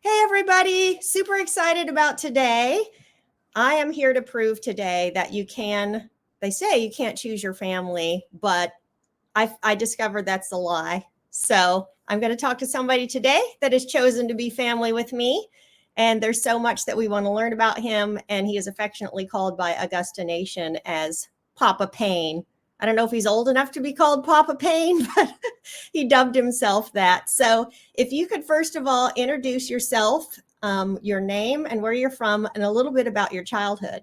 Hey, everybody. Super excited about today. I am here to prove today that they say you can't choose your family, but I discovered that's a lie. So I'm going to talk to somebody today that has chosen to be family with me. And there's so much that we want to learn about him. And he is affectionately called by Augusta Nation as Papa Payne. I don't know if he's old enough to be called Papa Payne, but he dubbed himself that. So if you could, first of all, introduce yourself, your name and where you're from, and a little bit about your childhood.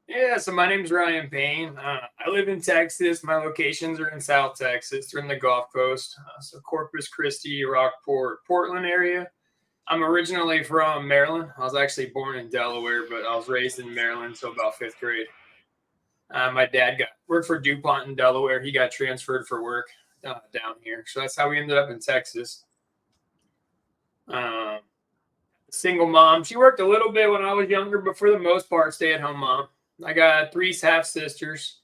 Yeah, so my name's Ryan Payne. I live in Texas. My locations are in South Texas. They're in the Gulf Coast. So Corpus, Christi, Rockport, Portland area. I'm originally from Maryland. I was actually born in Delaware, but I was raised in Maryland until about fifth grade. My dad worked for DuPont in Delaware. He got transferred for work down here. So that's how we ended up in Texas. Single mom. She worked a little bit when I was younger, but for the most part, stay-at-home mom. I got three half sisters.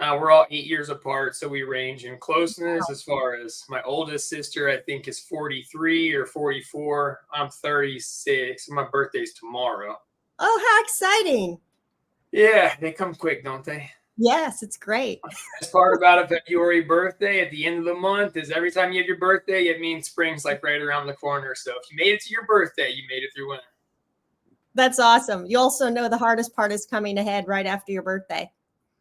We're all 8 years apart, so we range in closeness. As far as my oldest sister, I think is 43 or 44. I'm 36. My birthday's tomorrow. Oh, how exciting. Yeah, they come quick, don't they? Yes, it's great. The best part about a February birthday at the end of the month is every time you have your birthday, it means spring's like right around the corner. So if you made it to your birthday, you made it through winter. That's awesome. You also know the hardest part is coming ahead right after your birthday.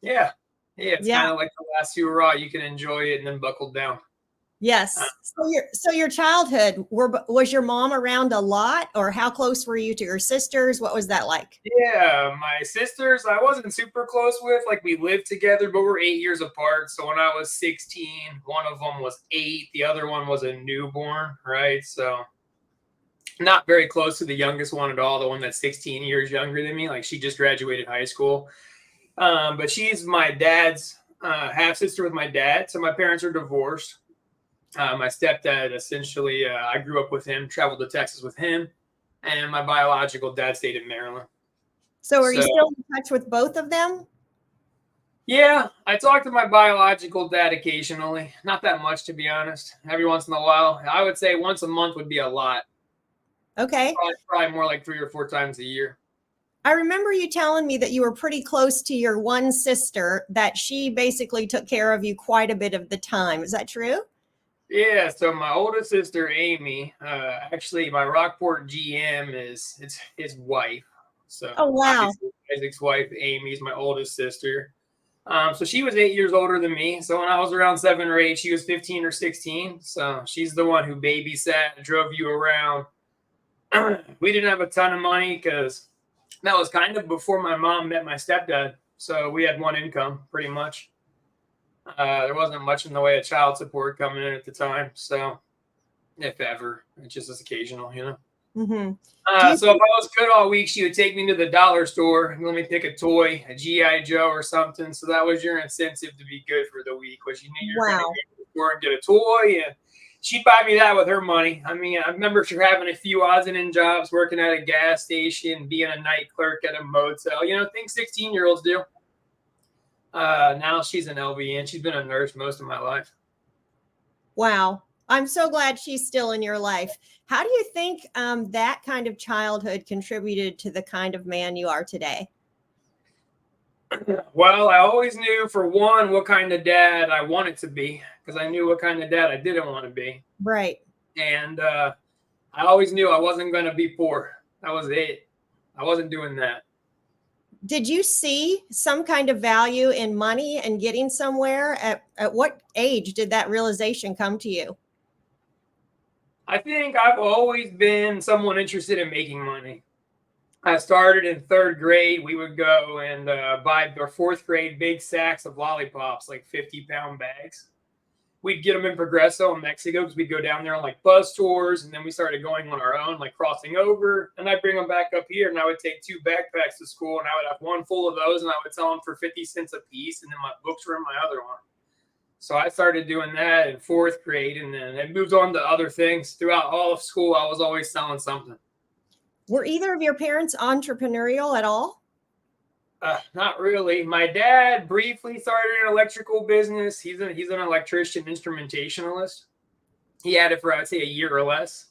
Yeah. It's kind of like the last hurrah. You can enjoy it and then buckle down. Yes. So your childhood, was your mom around a lot, or how close were you to your sisters? What was that like? Yeah, my sisters, I wasn't super close with. Like, we lived together, but we're 8 years apart. So when I was 16, one of them was 8. The other one was a newborn, right? So not very close to the youngest one at all, the one that's 16 years younger than me. Like, she just graduated high school. But she's my dad's half sister with my dad. So my parents are divorced. My stepdad, essentially, I grew up with him, traveled to Texas with him, and my biological dad stayed in Maryland. So are you still in touch with both of them? Yeah, I talk to my biological dad occasionally. Not that much, to be honest. Every once in a while. I would say once a month would be a lot. Okay. Probably more like 3 or 4 times a year. I remember you telling me that you were pretty close to your one sister, that she basically took care of you quite a bit of the time. Is that true? Yeah, so my oldest sister, Amy, actually my Rockport GM is his wife. So oh, wow. Isaac's wife, Amy, is my oldest sister. So she was 8 years older than me. So when I was around 7 or 8, she was 15 or 16. So she's the one who babysat, drove you around. We didn't have a ton of money because that was kind of before my mom met my stepdad. So we had one income pretty much. There wasn't much in the way of child support coming in at the time. So if ever, it just is occasional, you know. Mm-hmm. So if I was good all week, she would take me to the dollar store and let me pick a toy, a G.I. Joe or something. So that was your incentive to be good for the week, was you knew you were going to go to the store and get a toy. And she'd buy me that with her money. I mean, I remember her having a few odds and ends jobs, working at a gas station, being a night clerk at a motel, you know, things 16-year-olds do. Now she's an LVN. She's been a nurse most of my life. Wow. I'm so glad she's still in your life. How do you think that kind of childhood contributed to the kind of man you are today? Well, I always knew, for one, what kind of dad I wanted to be, because I knew what kind of dad I didn't want to be. Right. And I always knew I wasn't going to be poor. That was it. I wasn't doing that. Did you see some kind of value in money and getting somewhere? At what age did that realization come to you? I think I've always been someone interested in making money. I started in 3rd grade. We would go and buy our 4th grade big sacks of lollipops, like 50-pound bags. We'd get them in Progreso in Mexico because we'd go down there on like bus tours, and then we started going on our own, like crossing over. And I'd bring them back up here, and I would take 2 backpacks to school, and I would have one full of those, and I would sell them for 50 cents a piece, and then my books were in my other one. So I started doing that in 4th grade, and then it moved on to other things. Throughout all of school, I was always selling something. Were either of your parents entrepreneurial at all? Not really. My dad briefly started an electrical business. He's an electrician, instrumentationalist. He had it for, I'd say, a year or less.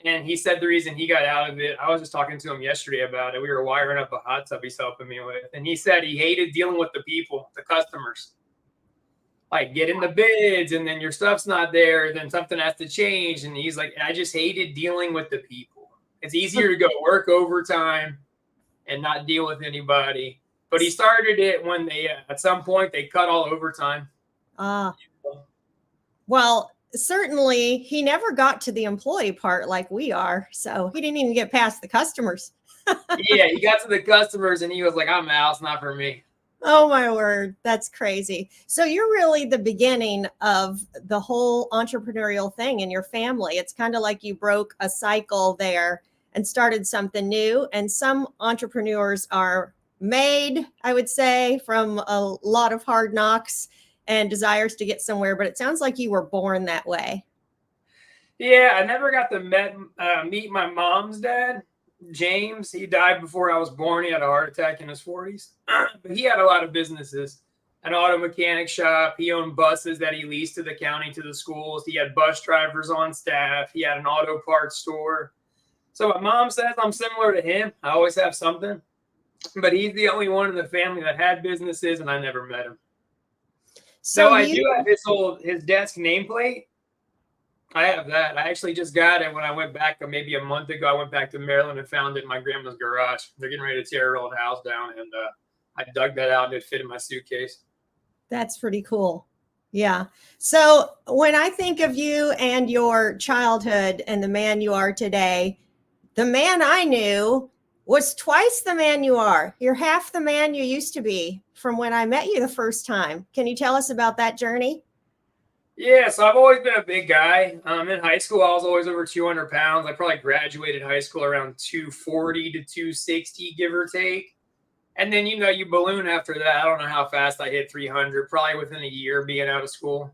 And he said the reason he got out of it, I was just talking to him yesterday about it. We were wiring up a hot tub he's helping me with. And he said he hated dealing with the people, the customers. Like getting the bids and then your stuff's not there, then something has to change. And he's like, I just hated dealing with the people. It's easier to go work overtime and not deal with anybody. But he started it when they, at some point, they cut all overtime. Well, certainly he never got to the employee part like we are. So he didn't even get past the customers. Yeah, he got to the customers and he was like, I'm out. It's not for me. Oh, my word. That's crazy. So you're really the beginning of the whole entrepreneurial thing in your family. It's kind of like you broke a cycle there and started something new. And some entrepreneurs are made, I would say, from a lot of hard knocks and desires to get somewhere. But it sounds like you were born that way. Yeah, I never got to meet my mom's dad. James, he died before I was born. He had a heart attack in his 40s. But he had a lot of businesses, an auto mechanic shop. He owned buses that he leased to the county, to the schools. He had bus drivers on staff. He had an auto parts store. So my mom says I'm similar to him. I always have something. But he's the only one in the family that had businesses, and I never met him. So I do have his desk nameplate. I have that. I actually just got it when I went back maybe a month ago. I went back to Maryland and found it in my grandma's garage. They're getting ready to tear her old house down, and I dug that out and it fit in my suitcase. That's pretty cool. Yeah. So when I think of you and your childhood and the man you are today, the man I knew was twice the man you are. You're half the man you used to be from when I met you the first time. Can you tell us about that journey? Yeah, so I've always been a big guy. In high school, I was always over 200 pounds. I probably graduated high school around 240 to 260, give or take. And then, you balloon after that. I don't know how fast I hit 300, probably within a year being out of school.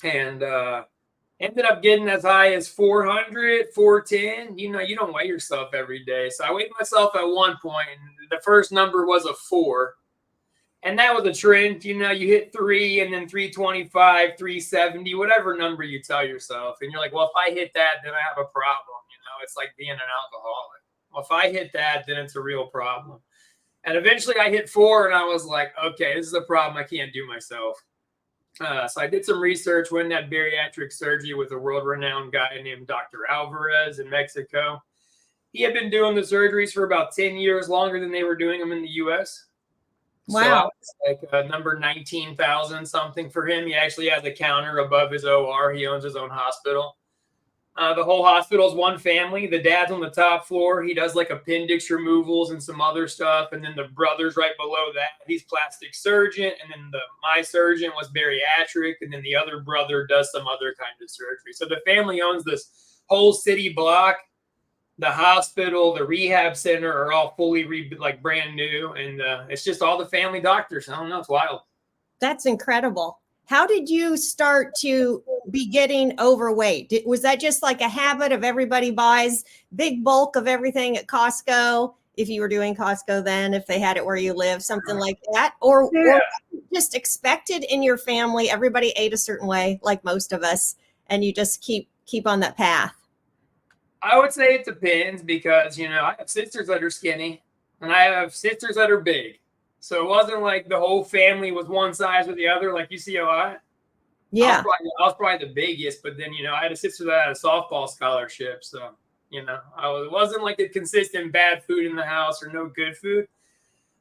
And ended up getting as high as 400, 410. You don't weigh yourself every day. So I weighed myself at one point, and the first number was a 4. And that was a trend. You hit 3 and then 325, 370, whatever number you tell yourself. And you're like, well, if I hit that, then I have a problem. It's like being an alcoholic. Well, if I hit that, then it's a real problem. And eventually I hit 4 and I was like, okay, this is a problem I can't do myself. So I did some research, went and had bariatric surgery with a world-renowned guy named Dr. Alvarez in Mexico. He had been doing the surgeries for about 10 years, longer than they were doing them in the U.S. Wow. So it's like number 19,000 something for him. He actually has a counter above his OR. He owns his own hospital. The whole hospital is one family. The dad's on the top floor. He does like appendix removals and some other stuff. And then the brother's right below that. He's plastic surgeon. And then my surgeon was bariatric. And then the other brother does some other kind of surgery. So the family owns this whole city block. The hospital, the rehab center are all fully brand new. And it's just all the family doctors. I don't know. It's wild. That's incredible. How did you start to be getting overweight? Was that just like a habit of everybody buys big bulk of everything at Costco? If you were doing Costco then, if they had it where you live, something like that, or just expected in your family, everybody ate a certain way, like most of us, and you just keep on that path? I would say it depends because, I have sisters that are skinny and I have sisters that are big. So it wasn't like the whole family was one size or the other, like you see a lot. Yeah. I was probably the biggest, but then, I had a sister that had a softball scholarship. So, it wasn't like it consisted in bad food in the house or no good food.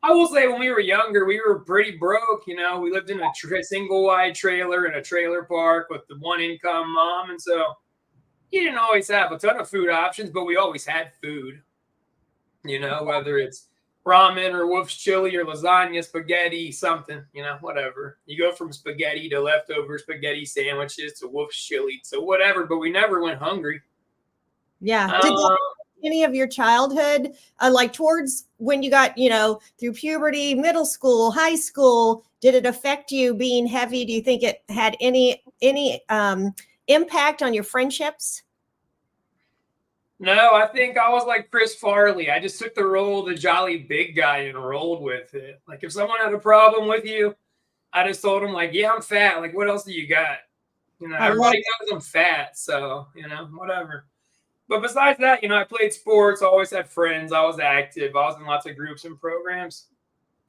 I will say when we were younger, we were pretty broke. We lived in a single wide trailer in a trailer park with the one income mom. And so you didn't always have a ton of food options, but we always had food, whether it's ramen or Wolf's chili or lasagna, spaghetti, something, whatever. You go from spaghetti to leftover spaghetti sandwiches to Wolf's chili, so whatever, but we never went hungry. Yeah. Did that any of your childhood, like towards when you got, through puberty, middle school, high school, did it affect you being heavy? Do you think it had any impact on your friendships? No, I think I was like Chris Farley. I just took the role of the jolly big guy and rolled with it. Like if someone had a problem with you, I just told them like, yeah, I'm fat. Like, what else do you got? Everybody knows I'm fat. So, whatever. But besides that, I played sports, always had friends, I was active, I was in lots of groups and programs.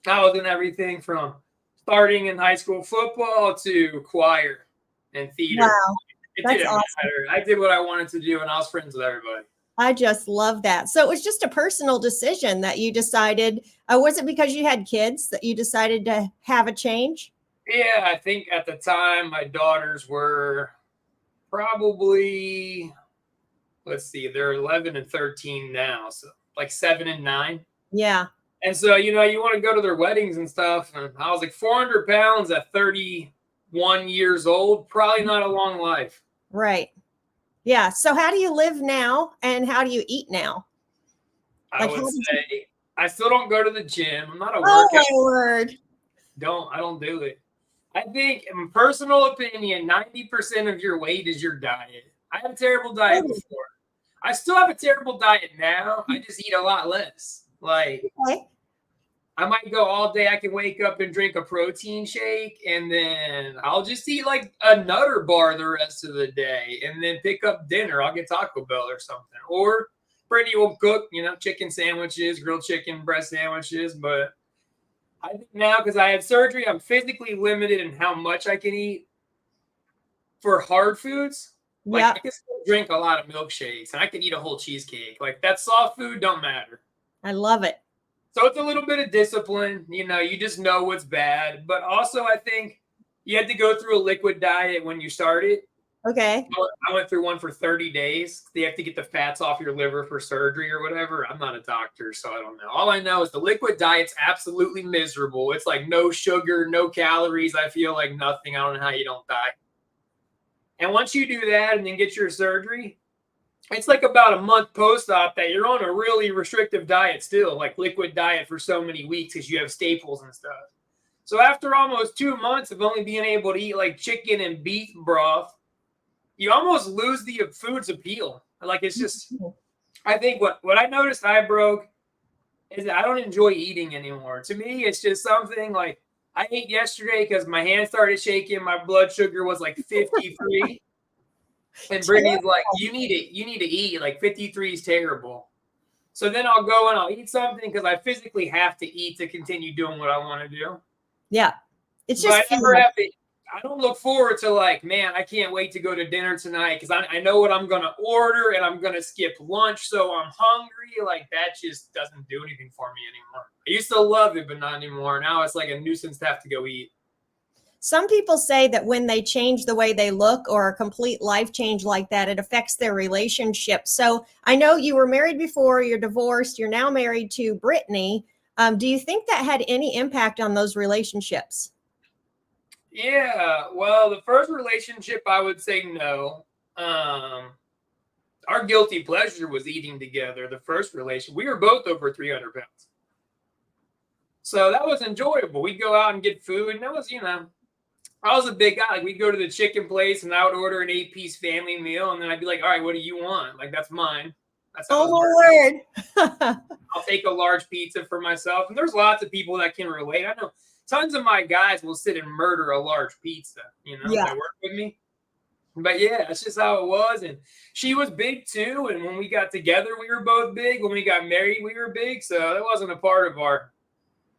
I was in everything from starting in high school football to choir and theater. Wow, It that's didn't awesome. matter. I did what I wanted to do, and I was friends with everybody. I just love that. So it was just a personal decision that you decided. Was it because you had kids that you decided to have a change? Yeah, I think at the time my daughters were probably, let's see, they're 11 and 13 now, so like 7 and 9. Yeah, And so, you want to go to their weddings and stuff. And I was like 400 pounds at 31 years old, probably not a long life. right. Yeah. So how do you live now and how do you eat now? I Like would how did you? say I still don't go to the gym. I'm not a Oh workout. my word. I don't do it. I think, in personal opinion, 90% of your weight is your diet. I had a terrible diet Oh, before. I still have a terrible diet now. I just eat a lot less. Like, okay. I might go all day. I can wake up and drink a protein shake, and then I'll just eat like a Nutter bar the rest of the day, and then pick up dinner. I'll get Taco Bell or something. Or Brittany will cook, chicken sandwiches, grilled chicken breast sandwiches. But I think now, because I had surgery, I'm physically limited in how much I can eat for hard foods. Like, I Yep. can still drink a lot of milkshakes, and I can eat a whole cheesecake. Like, that soft food don't matter. I love it. So it's a little bit of discipline. You just know what's bad. But also, I think you had to go through a liquid diet when you started. Okay. I went through one for 30 days. They have to get the fats off your liver for surgery or whatever. I'm not a doctor, so I don't know. All I know is the liquid diet's absolutely miserable. It's like no sugar, no calories. I feel like nothing. I don't know how you don't die. And once you do that and then get your surgery, it's like about a month post-op that you're on a really restrictive diet still, like liquid diet for so many weeks because you have staples and stuff. So after almost 2 months of only being able to eat like chicken and beef broth, you almost lose the food's appeal. Like, it's just, I think what I noticed I broke is that I don't enjoy eating anymore. To me, it's just something like I ate yesterday because my hand started shaking. My blood sugar was like 53. And Brittany's like, you need to eat. Like, 53 is terrible. So then I'll go and I'll eat something because I physically have to eat to continue doing what I want to do. Yeah. It's But just I never fuel. have to. I don't look forward to like, man, I can't wait to go to dinner tonight because I know what I'm going to order and I'm going to skip lunch. So I'm hungry. Like, that just doesn't do anything for me anymore. I used to love it, but not anymore. Now it's like a nuisance to have to go eat. Some people say that when they change the way they look or a complete life change like that, it affects their relationship. So I know you were married before, you're divorced, you're now married to Britney. Do you think that had any impact on those relationships? Yeah, well, the first relationship, I would say no. Our guilty pleasure was eating together. The first relation, we were both over 300 pounds. So that was enjoyable. We'd go out and get food, and that was, I was a big guy. Like, we'd go to the chicken place, and I would order an 8-piece family meal, and then I'd be like, all right, what do you want? Like, that's mine. That's how Oh my word. I'll take a large pizza for myself. And there's lots of people that can relate. I know tons of my guys will sit and murder a large pizza, Yeah. that work with me. But yeah, that's just how it was. And she was big too. And when we got together, we were both big. When we got married, we were big. So that wasn't a part of our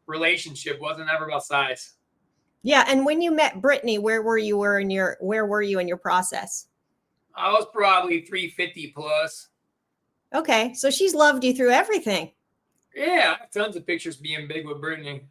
relationship. It wasn't ever about size. Yeah. And when you met Britney, where were you in your process? I was probably 350 plus. Okay. So she's loved you through everything. Yeah, I have tons of pictures being big with Brittany.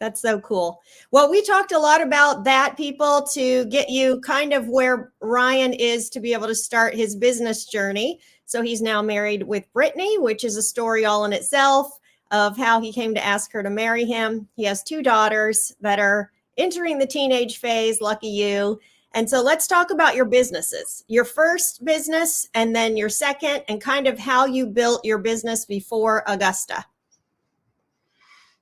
That's so cool. Well, we talked a lot about that, people, to get you kind of where Ryan is to be able to start his business journey. So he's now married with Britney, which is a story all in itself of how he came to ask her to marry him. He has 2 daughters that are entering the teenage phase. Lucky you. And so let's talk about your businesses, your first business and then your second, and kind of how you built your business before Augusta.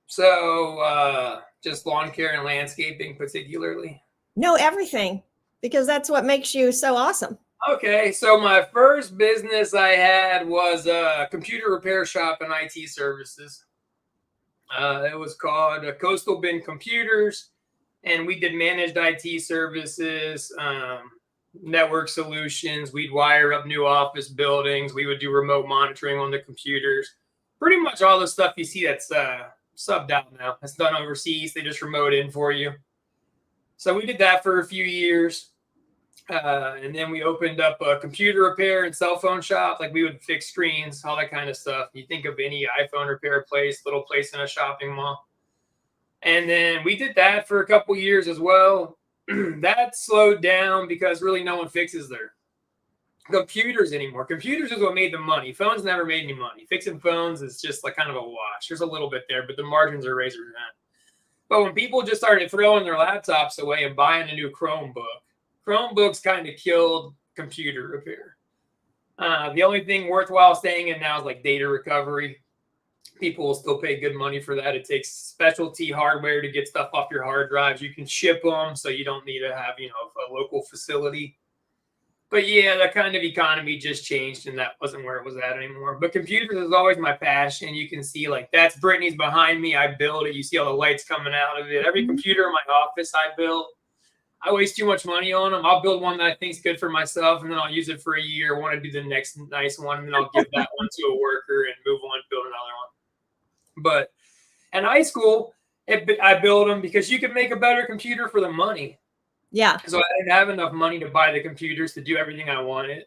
So just lawn care and landscaping particularly. Know everything, because that's what makes you so awesome. Okay, so my first business I had was a computer repair shop and IT services. It was called Coastal Bend Computers, and we did managed IT services. network solutions. We'd wire up new office buildings. We would do remote monitoring on the computers. Pretty much all the stuff you see that's subbed out now. It's done overseas. They just remote in for you. So we did that for a few years. And then we opened up a computer repair and cell phone shop. Like we would fix screens, all that kind of stuff. You think of any iPhone repair place, little place in a shopping mall. And then we did that for a couple years as well. That slowed down because really no one fixes their computers anymore. Computers is what made the money. Phones never made any money. Fixing phones is just like kind of a wash. There's a little bit there, but the margins are razor thin. But when people just started throwing their laptops away and buying a new Chromebook, Chromebooks kind of killed computer repair. The only thing worthwhile staying in now is like data recovery. People will still pay good money for that. It takes specialty hardware to get stuff off your hard drives. You can ship them, so you don't need to have, a local facility. But yeah, that kind of economy just changed, and that wasn't where it was at anymore. But computers is always my passion. You can see, like, that's Britney's behind me. I built it. You see all the lights coming out of it. Every computer in my office I built. I waste too much money on them. I'll build one that I think is good for myself, and then I'll use it for a year. I want to do the next nice one, and then I'll give that one to a worker and move on, build another one. But in high school, I built them because you could make a better computer for the money. Yeah. So I didn't have enough money to buy the computers to do everything I wanted,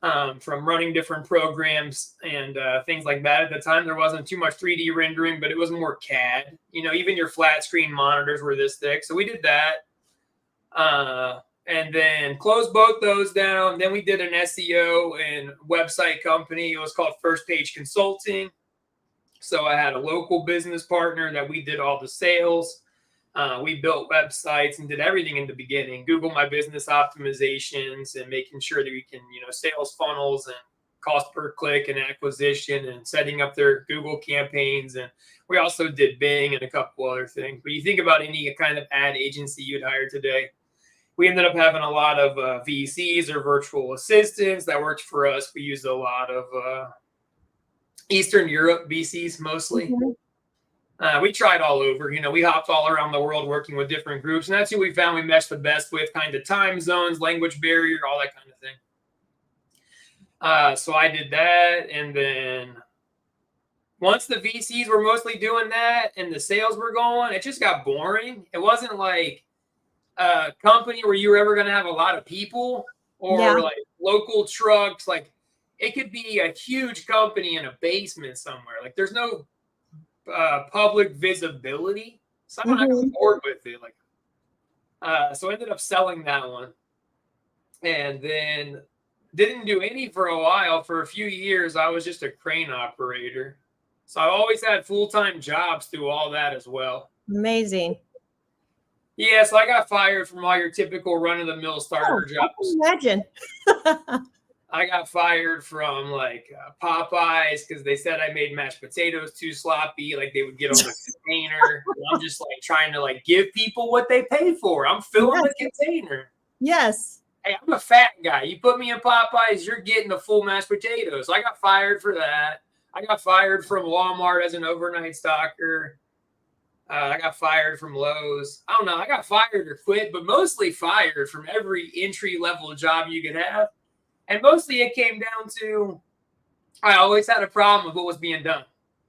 from running different programs and things like that. At the time, there wasn't too much 3D rendering, but it was more CAD. Even your flat screen monitors were this thick. So we did that. And then closed both those down. Then we did an SEO and website company. It was called First Page Consulting. So I had a local business partner that we did all the sales. We built websites and did everything in the beginning. Google My Business optimizations and making sure that we can, sales funnels and cost per click and acquisition and setting up their Google campaigns. And we also did Bing and a couple other things. But you think about any kind of ad agency you'd hire today. We ended up having a lot of VCs or virtual assistants that worked for us. We used a lot of Eastern Europe VCs mostly. Mm-hmm. We tried all over. We hopped all around the world working with different groups. And that's who we found we meshed the best with, kind of time zones, language barrier, all that kind of thing. So I did that. And then once the VCs were mostly doing that and the sales were going, it just got boring. It wasn't like a company where you were ever going to have a lot of people or like local trucks. Like it could be a huge company in a basement somewhere. Like there's no public visibility. So I'm not on board with it. So I ended up selling that one and then didn't do any for a while. For a few years, I was just a crane operator. So I always had full-time jobs through all that as well. Amazing. Yeah, so I got fired from all your typical run-of-the-mill starter jobs. I can imagine. I got fired from Popeyes because they said I made mashed potatoes too sloppy. Like they would get on the container. I'm just trying to give people what they pay for. I'm filling the container. Yes. Hey, I'm a fat guy. You put me in Popeyes, you're getting the full mashed potatoes. So I got fired for that. I got fired from Walmart as an overnight stocker. I got fired from Lowe's. I don't know. I got fired or quit, but mostly fired from every entry-level job you could have. And mostly it came down to I always had a problem with what was being done.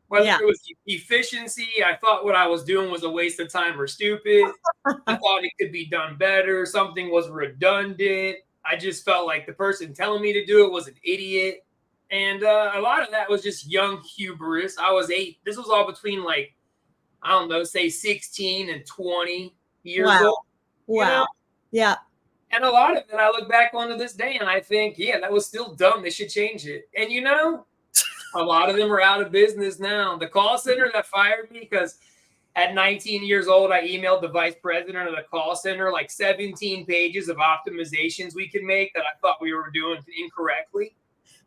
Whether it was efficiency, I thought what I was doing was a waste of time or stupid. I thought it could be done better. Something was redundant. I just felt like the person telling me to do it was an idiot. And a lot of that was just young hubris. I was 8. This was all between I don't know, say 16 and 20 years old. Wow. Yeah. And a lot of it, I look back on to this day and I think, that was still dumb. They should change it. And a lot of them are out of business now. The call center that fired me because at 19 years old, I emailed the vice president of the call center 17 pages of optimizations we could make that I thought we were doing incorrectly.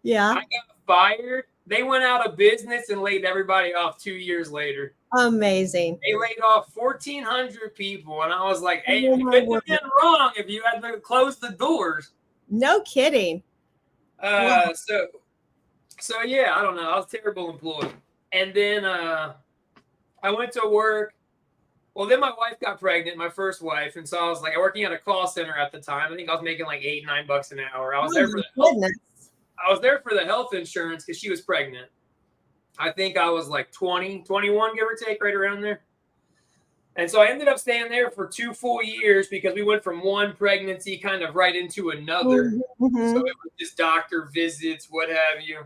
Yeah. I got fired. They went out of business and laid everybody off 2 years later. Amazing. They laid off 1,400 people. And I was like, hey, it couldn't have been wrong if you had to close the doors. No kidding. So yeah, I don't know. I was a terrible employee. And then I went to work Well, then my wife got pregnant, my first wife, and so I was like working at a call center at the time. I think I was making like $8, $9 an hour. Oh my goodness. I was there for the health insurance because she was pregnant. I think I was like 20, 21, give or take, right around there. And so I ended up staying there for 2 full years because we went from one pregnancy kind of right into another. Mm-hmm. So it was just doctor visits, what have you.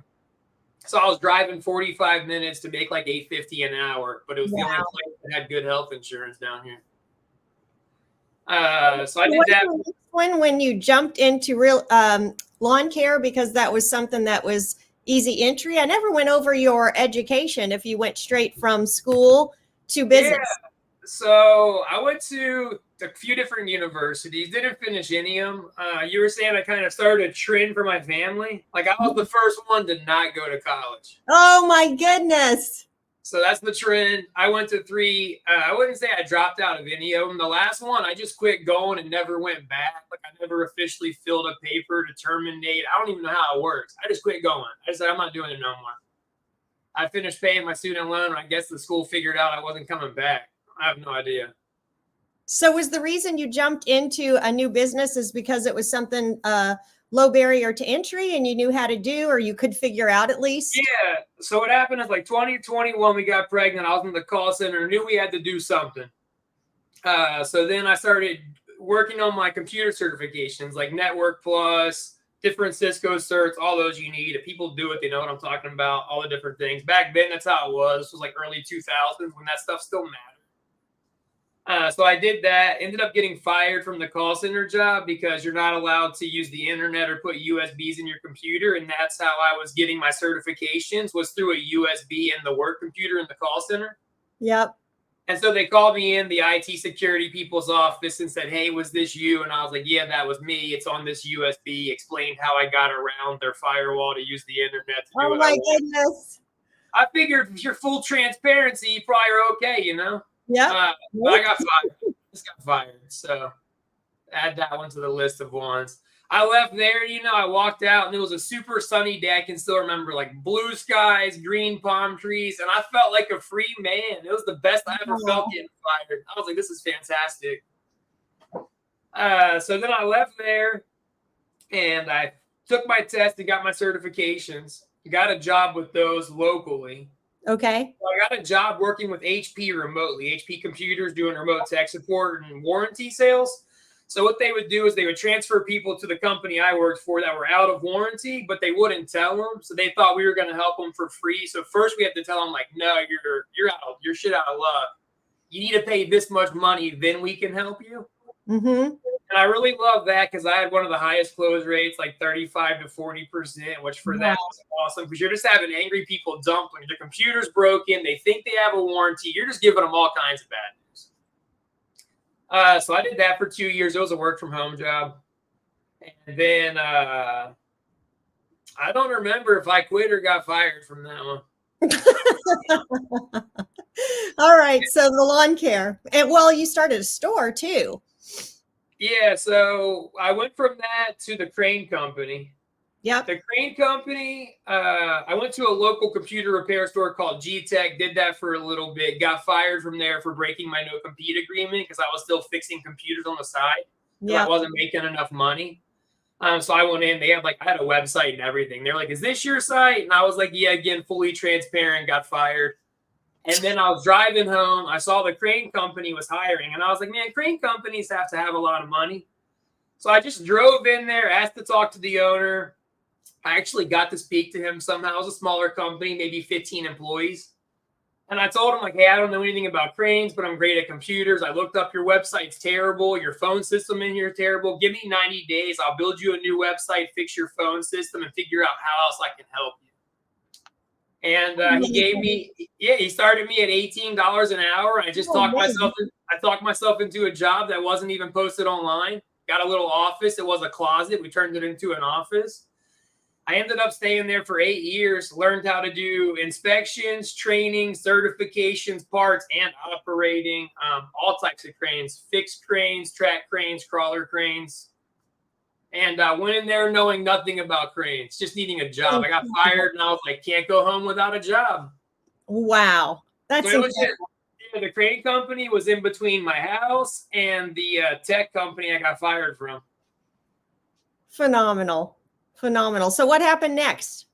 So I was driving 45 minutes to make like $8.50 an hour, but it was the only place that had good health insurance down here. So I did that. When you jumped into real lawn care, because that was something that was easy entry. I never went over your education if you went straight from school to business. Yeah. So I went to a few different universities, didn't finish any of them. You were saying I kind of started a trend for my family. Like I was the first one to not go to college. Oh my goodness. So that's the trend. I went to 3. I wouldn't say I dropped out of any of them. The last one, I just quit going and never went back. Like I never officially filled a paper to terminate. I don't even know how it works. I just quit going. I just said, I'm not doing it no more. I finished paying my student loan. And I guess the school figured out I wasn't coming back. I have no idea. So was the reason you jumped into a new business is because it was something low barrier to entry and you knew how to do, or you could figure out at least? Yeah. So what happened is like 2021, we got pregnant. I was in the call center, knew we had to do something. So then I started working on my computer certifications, like Network Plus, different Cisco certs, all those you need. If people do it, they know what I'm talking about, all the different things. Back then, that's how it was. This was like early 2000s when that stuff still mattered. So I did that, ended up getting fired from the call center job because you're not allowed to use the internet or put USBs in your computer. And that's how I was getting my certifications, was through a USB in the work computer in the call center. Yep. And so they called me in the IT security people's office and said, hey, was this you? And I was like, yeah, that was me. It's on this USB. Explained how I got around their firewall to use the internet to do Oh my goodness. I figured if you're full transparency, you probably are okay, you know? Yeah. But I got fired. Just got fired. So add that one to the list of ones. I left there, I walked out and it was a super sunny day. I can still remember like blue skies, green palm trees, and I felt like a free man. It was the best I ever felt getting fired. I was like, this is fantastic. So then I left there and I took my test and got my certifications. Got a job with those locally. Okay. So I got a job working with HP remotely, HP computers, doing remote tech support and warranty sales. So what they would do is they would transfer people to the company I worked for that were out of warranty, but they wouldn't tell them. So they thought we were going to help them for free. So first we had to tell them like, no, you're shit out of luck. You need to pay this much money, then we can help you. Mm-hmm. And I really love that because I had one of the highest close rates, like 35 to 40%, which for that was awesome because you're just having angry people dump when your computer's broken. They think they have a warranty. You're just giving them all kinds of bad news. So I did that for 2 years. It was a work from home job. And then I don't remember if I quit or got fired from that one. All right. So the lawn care. And well, you started a store too. Yeah, so I went from that to the crane company. Yeah. The crane company, I went to a local computer repair store called G-Tech, did that for a little bit, got fired from there for breaking my no-compete agreement because I was still fixing computers on the side. Yeah. I wasn't making enough money. So I went in, I had a website and everything. They're like, is this your site? And I was like, yeah, again, fully transparent, got fired. And then I was driving home. I saw the crane company was hiring. And I was like, man, crane companies have to have a lot of money. So I just drove in there, asked to talk to the owner. I actually got to speak to him somehow. It was a smaller company, maybe 15 employees. And I told him, like, hey, I don't know anything about cranes, but I'm great at computers. I looked up your website's terrible. Your phone system in here is terrible. Give me 90 days. I'll build you a new website, fix your phone system, and figure out how else I can help you. And he started me at $18 an hour. I just talked myself into a job that wasn't even posted online. Got a little office. It was a closet. We turned it into an office. I ended up staying there for 8 years, learned how to do inspections, training, certifications, parts, and operating all types of cranes, fixed cranes, track cranes, crawler cranes. And I went in there knowing nothing about cranes, just needing a job. I got fired and I was like, can't go home without a job. Wow. That's so the crane company was in between my house and the tech company I got fired from. Phenomenal. Phenomenal. So what happened next?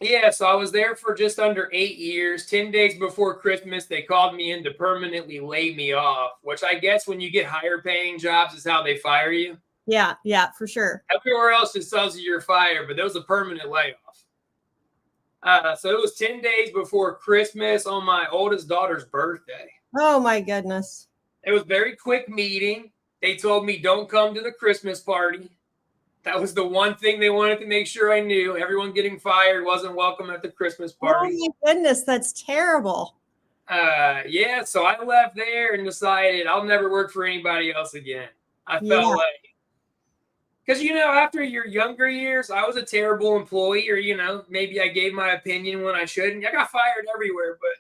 Yeah, so I was there for just under 8 years. 10 days before Christmas, they called me in to permanently lay me off, which I guess when you get higher paying jobs is how they fire you. Yeah, for sure. Everywhere else just tells you you're fired, but there was a permanent layoff. So it was 10 days before Christmas on my oldest daughter's birthday. Oh my goodness. It was a very quick meeting. They told me don't come to the Christmas party. That was the one thing they wanted to make sure I knew. Everyone getting fired wasn't welcome at the Christmas party. Oh my goodness, that's terrible. Yeah, so I left there and decided I'll never work for anybody else again. I felt like, because, after your younger years, I was a terrible employee, or, maybe I gave my opinion when I shouldn't. I got fired everywhere, but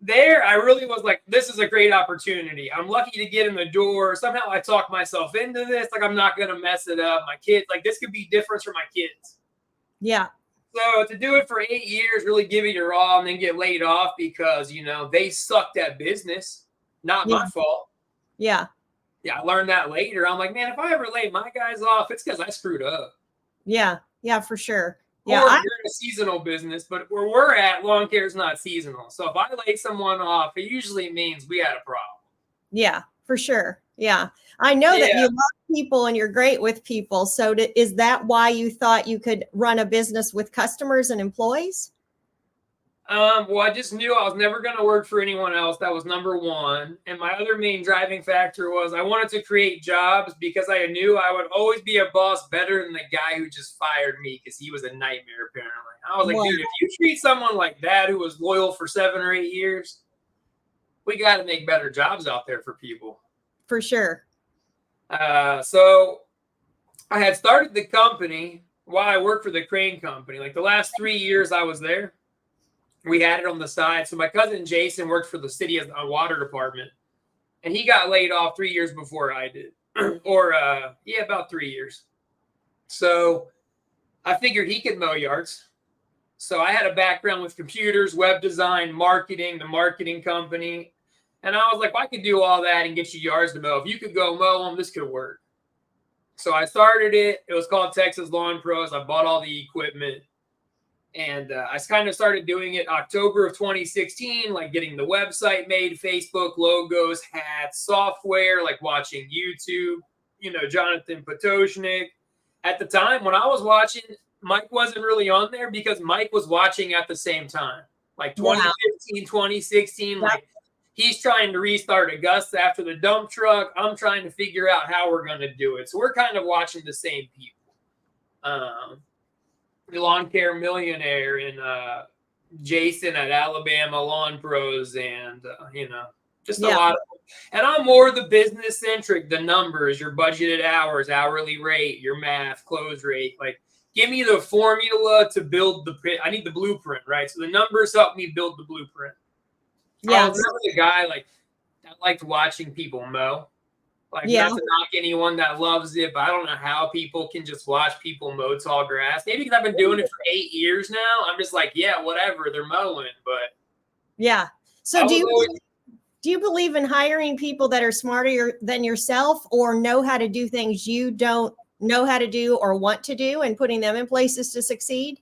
there I really was like, this is a great opportunity. I'm lucky to get in the door. Somehow I talked myself into this. Like, I'm not going to mess it up. My kids, like, this could be different for my kids. Yeah. So to do it for 8 years, really give it your all and then get laid off because, they sucked at business. Not my fault. Yeah. Yeah, I learned that later. I'm like, man, if I ever lay my guys off, it's because I screwed up. Yeah, for sure. Yeah, or you're in a seasonal business, but where we're at, lawn care is not seasonal. So if I lay someone off, it usually means we had a problem. Yeah, for sure. Yeah. I know that you love people and you're great with people. So is that why you thought you could run a business with customers and employees? Well, I just knew I was never going to work for anyone else. That was number one. And my other main driving factor was I wanted to create jobs because I knew I would always be a boss better than the guy who just fired me because he was a nightmare, apparently. I was like, dude, if you treat someone like that who was loyal for 7 or 8 years, we got to make better jobs out there for people. For sure. So I had started the company while I worked for the crane company. Like the last 3 years I was there. We had it on the side. So my cousin Jason worked for the city as a water department, and he got laid off 3 years before I did, about 3 years. So I figured he could mow yards. So I had a background with computers, web design, marketing, the marketing company. And I was like, well, I could do all that and get you yards to mow. If you could go mow them, this could work. So I started it. It was called Texas Lawn Pros. I bought all the equipment. And I kind of started doing it October of 2016, like getting the website made, Facebook logos, hats, software, like watching YouTube, Jonathan Potoshnik. At the time when I was watching, Mike wasn't really on there because Mike was watching at the same time. Like 2015, 2016, like he's trying to restart Augusta after the dump truck. I'm trying to figure out how we're going to do it. So we're kind of watching the same people. The Lawn Care Millionaire and Jason at Alabama Lawn Pros and, just a lot of them. And I'm more the business centric, the numbers, your budgeted hours, hourly rate, your math, close rate. Like, give me the formula to build I need the blueprint, right? So the numbers help me build the blueprint. Yeah. I was never the guy, that liked watching people mow. Not to knock anyone that loves it, but I don't know how people can just watch people mow tall grass. Maybe because I've been doing it for 8 years now. I'm just like, yeah, whatever, they're mowing. But so do you believe in hiring people that are smarter than yourself or know how to do things you don't know how to do or want to do and putting them in places to succeed?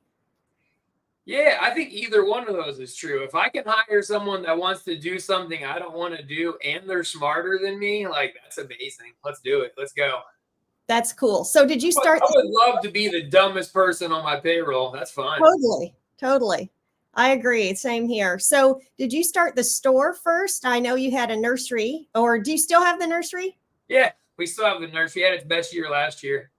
Yeah, I think either one of those is true. If I can hire someone that wants to do something I don't want to do and they're smarter than me, that's amazing. Let's do it. Let's go. That's cool. So did you start? I would love to be the dumbest person on my payroll. That's fine. Totally. I agree. Same here. So did you start the store first? I know you had a nursery, or do you still have the nursery? Yeah, we still have the nursery. We had its best year last year.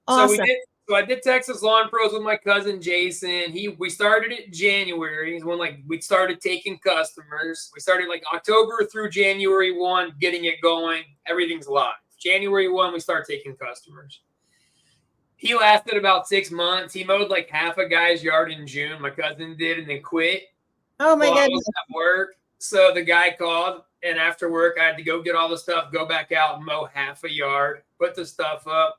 Awesome. So I did Texas Lawn Pros with my cousin Jason. We started it January when we started taking customers. We started October through January 1, getting it going. Everything's live. January 1, we start taking customers. He lasted about 6 months. He mowed half a guy's yard in June. My cousin did, and then quit. Oh my goodness! I was at work, so the guy called, and after work, I had to go get all the stuff, go back out and mow half a yard, put the stuff up.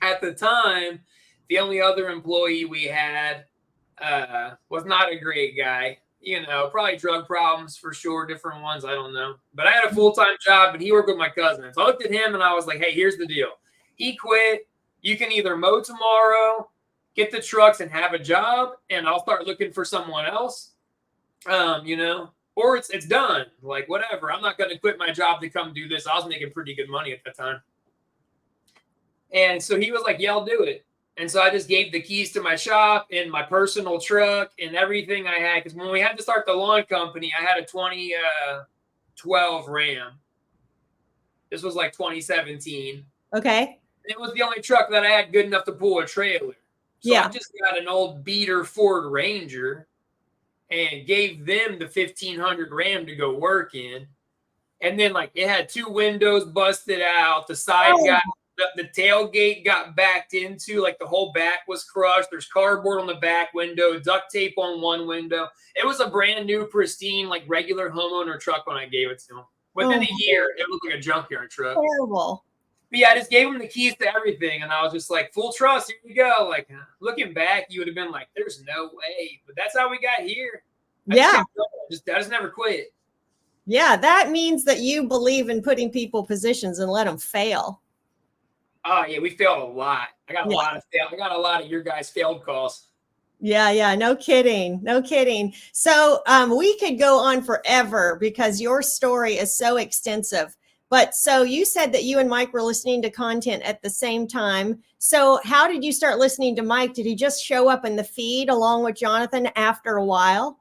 At the time, the only other employee we had was not a great guy. probably drug problems for sure, different ones. I don't know. But I had a full-time job, and he worked with my cousin. So I looked at him, and I was like, hey, here's the deal. He quit. You can either mow tomorrow, get the trucks, and have a job, and I'll start looking for someone else, or it's done. Like, whatever. I'm not going to quit my job to come do this. I was making pretty good money at the time. And so he was like, yeah, I'll do it. And so I just gave the keys to my shop and my personal truck and everything I had. Because when we had to start the lawn company, I had a 2012 Ram. This was like 2017. Okay. It was the only truck that I had good enough to pull a trailer. So I just got an old beater Ford Ranger and gave them the 1500 Ram to go work in. And then like it had two windows busted out. The side the tailgate got backed into, like the whole back was crushed. There's cardboard on the back window, duct tape on one window. It was a brand new, pristine, like regular homeowner truck when I gave it to him. Within a year, it looked like a junkyard truck. Terrible. But yeah, I just gave him the keys to everything, and I was just like, full trust, here you go. Like, looking back, you would have been like, there's no way. But that's how we got here. I just never quit. Yeah, that means that you believe in putting people positions and let them fail. Oh yeah, we failed a lot. I got a lot of your guys' failed calls. Yeah, no kidding. So we could go on forever because your story is so extensive. But so you said that you and Mike were listening to content at the same time. So how did you start listening to Mike? Did he just show up in the feed along with Jonathan after a while?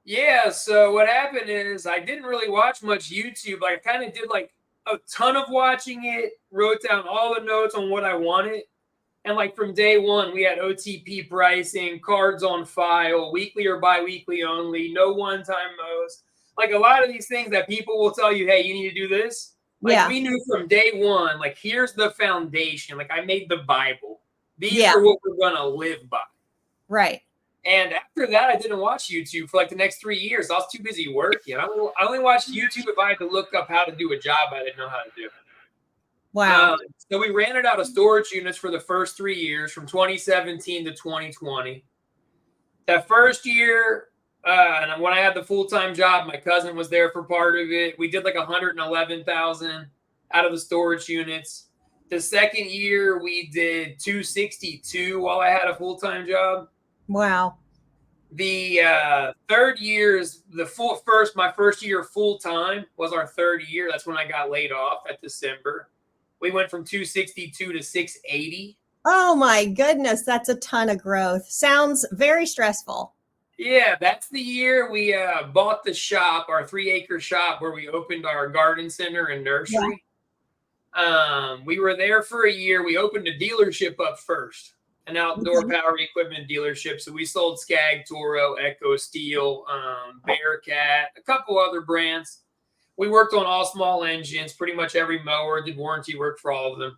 Yeah, so what happened is I didn't really watch much YouTube. I kind of did like a ton of watching it, wrote down all the notes on what I wanted. And like from day one, we had OTP pricing, cards on file, weekly or bi-weekly only, no one-time mows. Like a lot of these things that people will tell you, hey, you need to do this. Like we knew from day one, like here's the foundation. Like I made the Bible. These are what we're going to live by. Right. And after that, I didn't watch YouTube for like the next 3 years. I was too busy working. I only watched YouTube if I had to look up how to do a job I didn't know how to do. Wow. So we rented out of storage units for the first 3 years from 2017 to 2020. That first year, and when I had the full-time job, my cousin was there for part of it. We did like 111,000 out of the storage units. The second year, we did 262 while I had a full-time job. Wow. The third year is my first year full-time was our third year. That's when I got laid off at December. We went from 262 to 680. Oh my goodness. That's a ton of growth. Sounds very stressful. Yeah, that's the year we bought the shop, our 3-acre shop where we opened our garden center and nursery. Yeah. We were there for a year. We opened a dealership up first, an outdoor power equipment dealership. So we sold Skag, Toro, Echo Steel, Bearcat, a couple other brands. We worked on all small engines, pretty much every mower, did warranty work for all of them.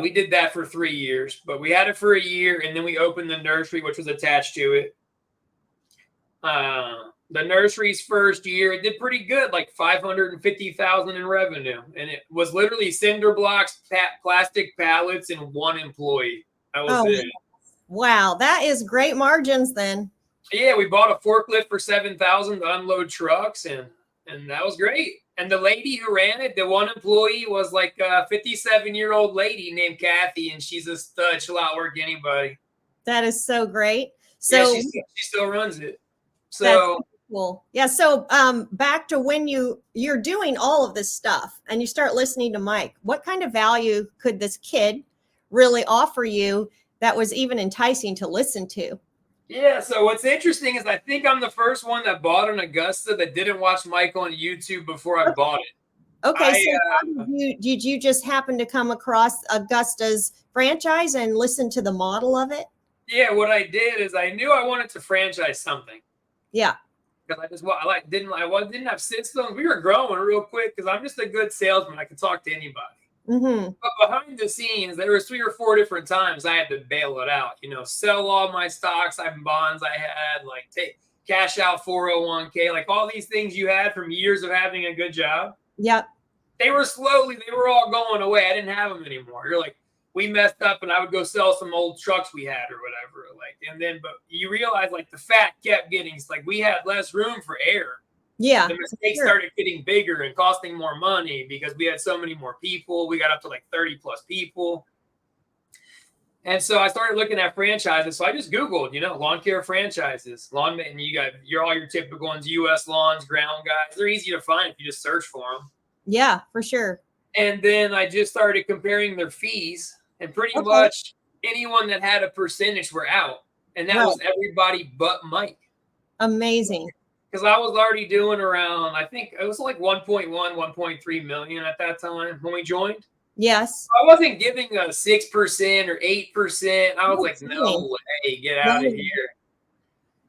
We did that for 3 years, but we had it for a year, and then we opened the nursery, which was attached to it. The nursery's first year, it did pretty good, like $550,000 in revenue, and it was literally cinder blocks, plastic pallets, and one employee. That was it. Wow, that is great margins then. Yeah, we bought a forklift for $7,000 to unload trucks, and that was great. And the lady who ran it, the one employee, was like a 57-year-old lady named Kathy, and she's a stud. She'll outwork anybody. That is so great. So yeah, she still runs it. So cool. Yeah. So back to when you're doing all of this stuff and you start listening to Mike, what kind of value could this kid really offer you that was even enticing to listen to? Yeah, so what's interesting is I think I'm the first one that bought an Augusta that didn't watch Mike on YouTube before I bought it. Okay, so did you just happen to come across Augusta's franchise and listen to the model of it? Yeah, what I did is I knew I wanted to franchise something. Yeah. Because I didn't have systems. We were growing real quick because I'm just a good salesman. I can talk to anybody. Mm-hmm. But behind the scenes, there was 3 or 4 different times I had to bail it out. Sell all my stocks, bonds I had, like take cash out 401k, like all these things you had from years of having a good job. Yep. They were all going away. I didn't have them anymore. we messed up and I would go sell some old trucks we had or whatever. Like, and then, but you realize like the fat kept getting, like we had less room for error. Yeah. The mistakes started getting bigger and costing more money because we had so many more people. We got up to like 30 plus people. And so I started looking at franchises. So I just Googled, lawn care franchises, and you got all your typical ones, US Lawns, Ground Guys. They're easy to find if you just search for them. Yeah, for sure. And then I just started comparing their fees, and pretty much anyone that had a percentage were out. And that was everybody but Mike. Amazing. Because I was already doing around, I think it was like 1.1, 1.3 million at that time when we joined. Yes. I wasn't giving a 6% or 8%. I was like, no way, get out of here.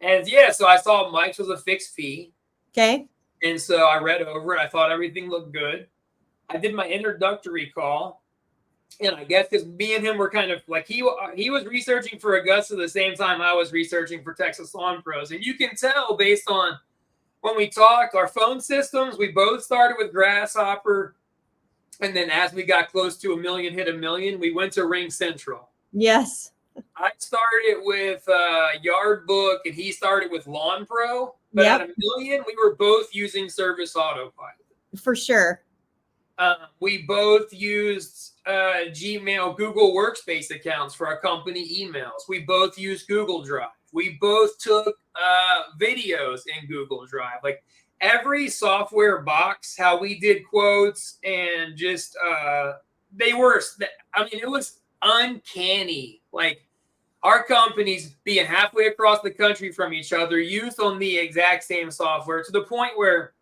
And yeah, so I saw Mike's was a fixed fee. Okay. And so I read over it. I thought everything looked good. I did my introductory call. And I guess because me and him were kind of like, he was researching for Augusta the same time I was researching for Texas Lawn Pros. And you can tell based on when we talked, our phone systems, we both started with Grasshopper. And then as we got close to hit a million, we went to Ring Central. Yes. I started with Yard Book and he started with Lawn Pro. But at $1 million, we were both using Service Autopilot. For sure. We both used Gmail, Google Workspace accounts for our company emails. We both used Google Drive. We both took videos in Google Drive. Like every software box, how we did quotes and just it was uncanny. Like our companies being halfway across the country from each other used on the exact same software to the point where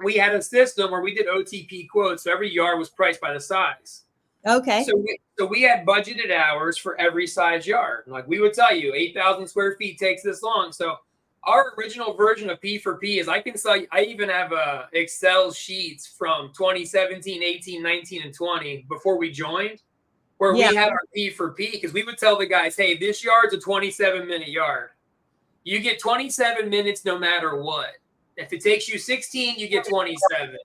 we had a system where we did OTP quotes. So every yard was priced by the size. Okay. So we had budgeted hours for every size yard. Like we would tell you 8,000 square feet takes this long. So our original version of P4P is I even have Excel sheets from 2017, 18, 19, and 20 before we joined where we had our P4P because we would tell the guys, hey, this yard's a 27-minute yard. You get 27 minutes no matter what. If it takes you 16, you get 27.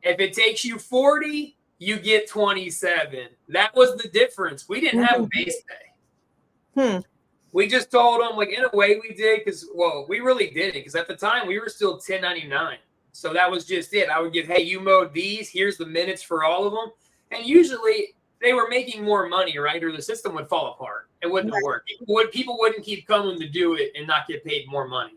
If it takes you 40, you get 27. That was the difference. We didn't have a base pay. We just told them, like, in a way we did because, we really did it because at the time we were still 1099. So that was just it. I would give, hey, you mowed these. Here's the minutes for all of them. And usually they were making more money, right? Or the system would fall apart. It wouldn't work. People wouldn't keep coming to do it and not get paid more money.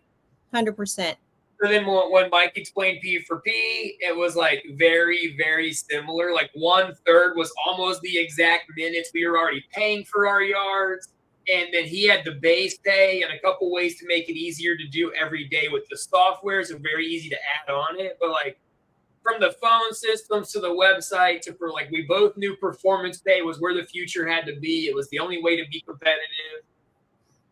100%. So then when Mike explained P4P, it was like very, very similar. Like 1/3 was almost the exact minutes we were already paying for our yards. And then he had the base pay and a couple ways to make it easier to do every day with the software. So very easy to add on it. But like from the phone systems to the website we both knew performance pay was where the future had to be. It was the only way to be competitive.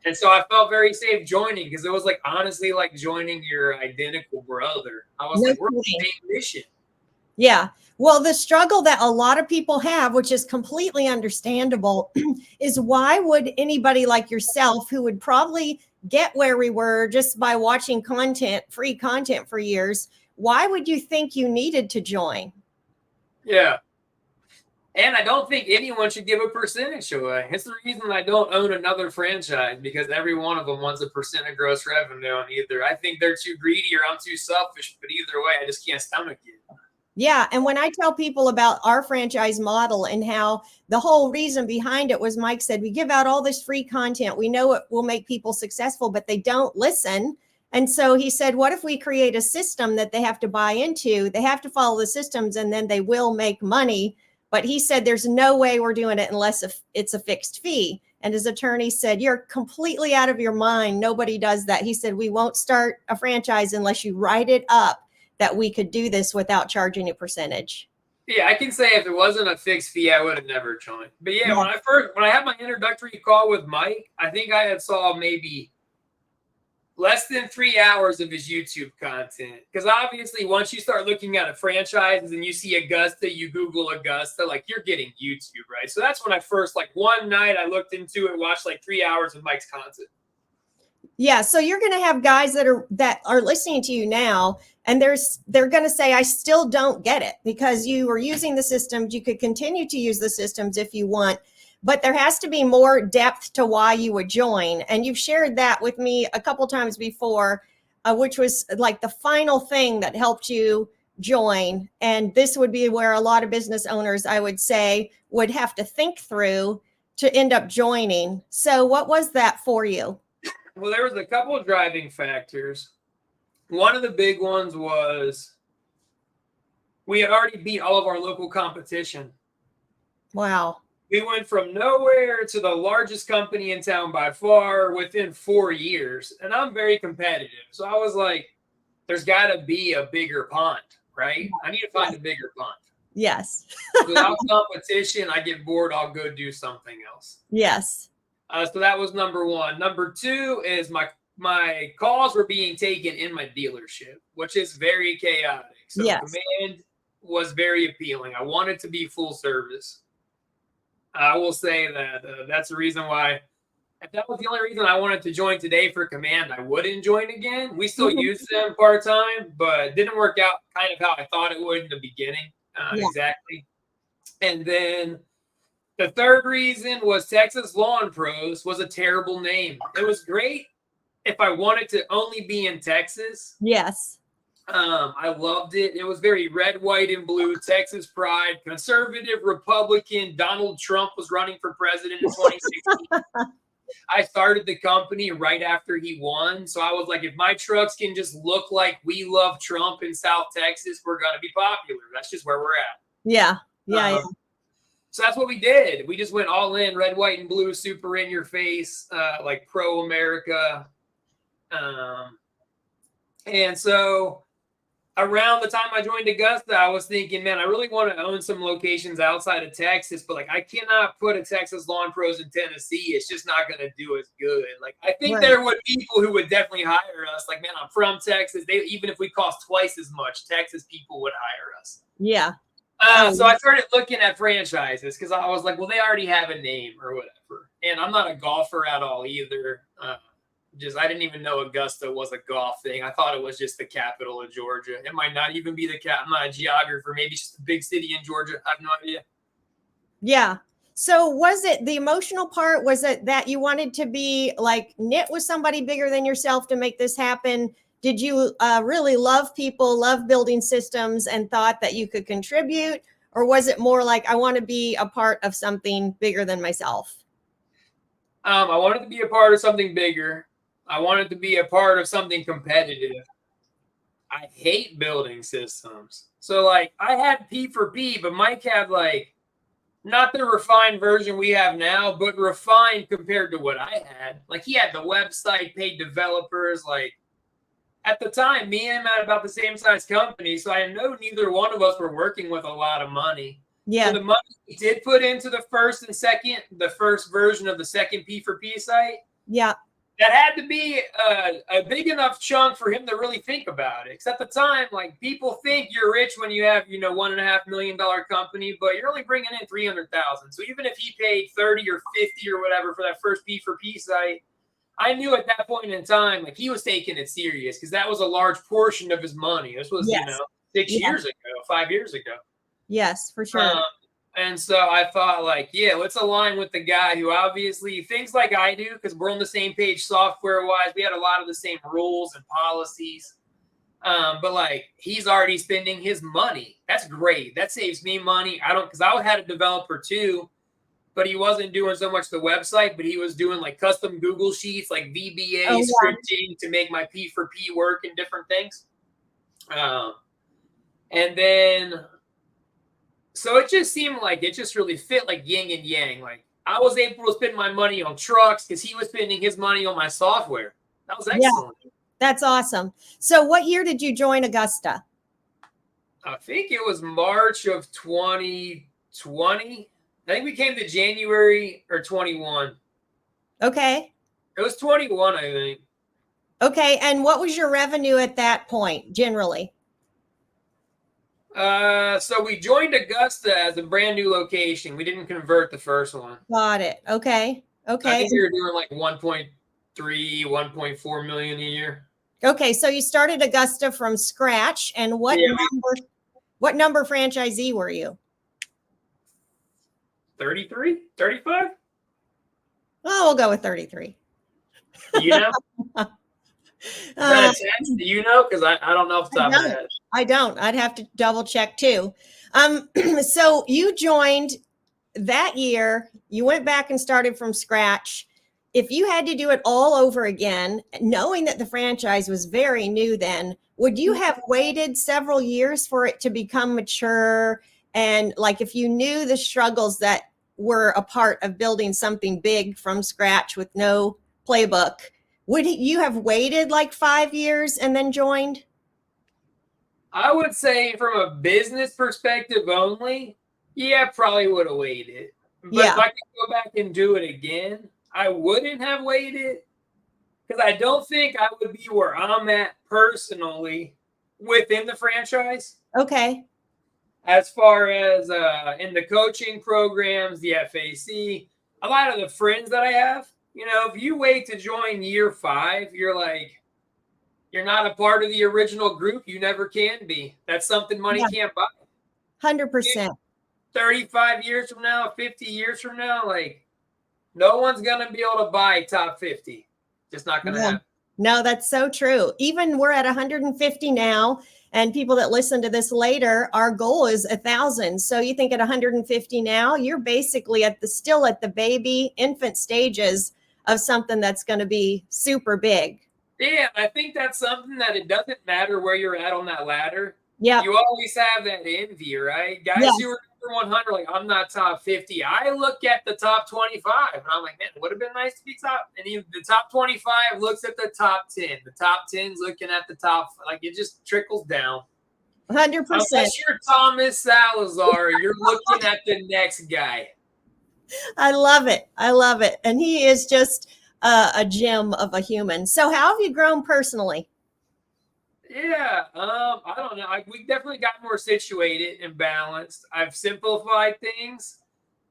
And so I felt very safe joining because it was like honestly like joining your identical brother. I was like, we're on the same mission. Yeah. Well, the struggle that a lot of people have, which is completely understandable, is why would anybody like yourself who would probably get where we were just by watching free content for years, why would you think you needed to join? Yeah. And I don't think anyone should give a percentage away. It's the reason I don't own another franchise because every one of them wants a percent of gross revenue on either. I think they're too greedy or I'm too selfish, but either way, I just can't stomach it. Yeah. And when I tell people about our franchise model and how the whole reason behind it was Mike said, we give out all this free content. We know it will make people successful, but they don't listen. And so he said, what if we create a system that they have to buy into? They have to follow the systems and then they will make money. But he said, there's no way we're doing it unless it's a fixed fee. And his attorney said, you're completely out of your mind. Nobody does that. He said, we won't start a franchise unless you write it up that we could do this without charging a percentage. Yeah, I can say if it wasn't a fixed fee, I would have never joined. But yeah, when I had my introductory call with Mike, I think I had saw maybe less than 3 hours of his YouTube content. Because obviously, once you start looking at a franchise and you see Augusta, you Google Augusta, like you're getting YouTube, right? So that's when I first, like one night I looked into it, watched like 3 hours of Mike's content. Yeah. So you're going to have guys that are listening to you now, and they're going to say, I still don't get it because you are using the systems. You could continue to use the systems if you want. but there has to be more depth to why you would join. And you've shared that with me a couple times before, which was like the final thing that helped you join. And this would be where a lot of business owners, I would say, would have to think through to end up joining. So what was that for you? Well, there was a couple of driving factors. One of the big ones was we had already beat all of our local competition. Wow. We went from nowhere to the largest company in town by far within 4 years. And I'm very competitive. So I was like, there's got to be a bigger pond, right? I need to find a bigger pond. Yes. Without competition, I get bored. I'll go do something else. Yes. So that was number one. Number two is my calls were being taken in my dealership, which is very chaotic. So yes. Command was very appealing. I wanted to be full service. I will say that that's the reason why. If that was the only reason I wanted to join today for Command, I wouldn't join again. We still use them part-time, but it didn't work out kind of how I thought it would in the beginning. Exactly. And then the third reason was Texas Lawn Pros was a terrible name. It was great if I wanted to only be in Texas. Yes. I loved it. It was very red, white, and blue, Texas pride, conservative, Republican. Donald Trump was running for president in 2016. I started the company right after he won. So I was like, if my trucks can just look like we love Trump in South Texas, we're going to be popular. That's just where we're at. Yeah. Yeah. So that's what we did. We just went all in, red, white, and blue, super in your face, like pro-America. And so around the time I joined Augusta, I was thinking, man, I really want to own some locations outside of Texas, but like I cannot put a Texas Lawn Pros in Tennessee. It's just not going to do as good. Like I think there would be people who would definitely hire us. Like, man, I'm from Texas. Even if we cost twice as much, Texas people would hire us. Yeah. So I started looking at franchises because I was like, well, they already have a name or whatever. And I'm not a golfer at all either. I didn't even know Augusta was a golf thing. I thought it was just the capital of Georgia. It might not even be I'm not a geographer. Maybe just a big city in Georgia. I have no idea. Yeah. So was it the emotional part? Was it that you wanted to be like knit with somebody bigger than yourself to make this happen? Did you really love people, love building systems, and thought that you could contribute? Or was it more like, I want to be a part of something bigger than myself? I wanted to be a part of something bigger. I wanted to be a part of something competitive. I hate building systems. So like I had P4P, but Mike had like not the refined version we have now, but refined compared to what I had. Like he had the website, paid developers. Like at the time, me and him had about the same size company. So I know neither one of us were working with a lot of money. Yeah. So the money we did put into the first version of the second P4P site. Yeah. That had to be a big enough chunk for him to really think about it. Because at the time, like people think you're rich when you have, $1.5 million company, but you're only bringing in $300,000. So even if he paid 30 or 50 or whatever for that first P4P site, I knew at that point in time, like he was taking it serious because that was a large portion of his money. This was, 6 years ago, 5 years ago. Yes, for sure. And so I thought like, let's align with the guy who obviously thinks like I do because we're on the same page software-wise. We had a lot of the same rules and policies. But like he's already spending his money. That's great. That saves me money. Because I had a developer too, but he wasn't doing so much the website, but he was doing like custom Google Sheets, like VBA scripting to make my P4P work and different things. And then... So it just seemed like it just really fit like yin and yang. Like I was able to spend my money on trucks because he was spending his money on my software. That was excellent. Yeah, that's awesome. So what year did you join Augusta? I think it was March of 2020. I think we came to January or 21. Okay. It was 21, I think. Okay. And what was your revenue at that point generally? So we joined Augusta as a brand new location. We didn't convert the first one. Got it. Okay. I think we were doing like 1.3, 1.4 million a year. Okay. So you started Augusta from scratch. And what number franchisee were you? 33, 35? Oh, we'll go with 33. You know? Is that a test? Do you know? Because I don't know off the top of my head. I don't. I'd have to double check too. So you joined that year. You went back and started from scratch. If you had to do it all over again, knowing that the franchise was very new then, would you have waited several years for it to become mature? And like if you knew the struggles that were a part of building something big from scratch with no playbook, would you have waited like 5 years and then joined? I would say from a business perspective only, yeah, probably would have waited. But if Yeah. I could go back and do it again, I wouldn't have waited because I don't think I would be where I'm at personally within the franchise. Okay. As far as in the coaching programs, the FAC, a lot of the friends that I have, if you wait to join year 5, you're not a part of the original group. You never can be. That's something money can't buy. 100%. 35 years from now, 50 years from now, no one's going to be able to buy top 50. Just not going to happen. No, that's so true. Even we're at 150 now, and people that listen to this later, our goal is 1,000. So you think at 150 now, you're basically still at the baby infant stages of something that's going to be super big. Yeah, I think that's something that it doesn't matter where you're at on that ladder. Yeah. You always have that envy, right? Guys who are number 100, like, I'm not top 50. I look at the top 25, and I'm like, man, it would have been nice to be top. And even the top 25 looks at the top 10. The top 10's looking at the top. Like, it just trickles down. 100%. Unless you're Thomas Salazar, you're looking at the next guy. I love it. I love it. And he is just a gem of a human. So how have you grown personally? Yeah, I don't know. We definitely got more situated and balanced. I've simplified things.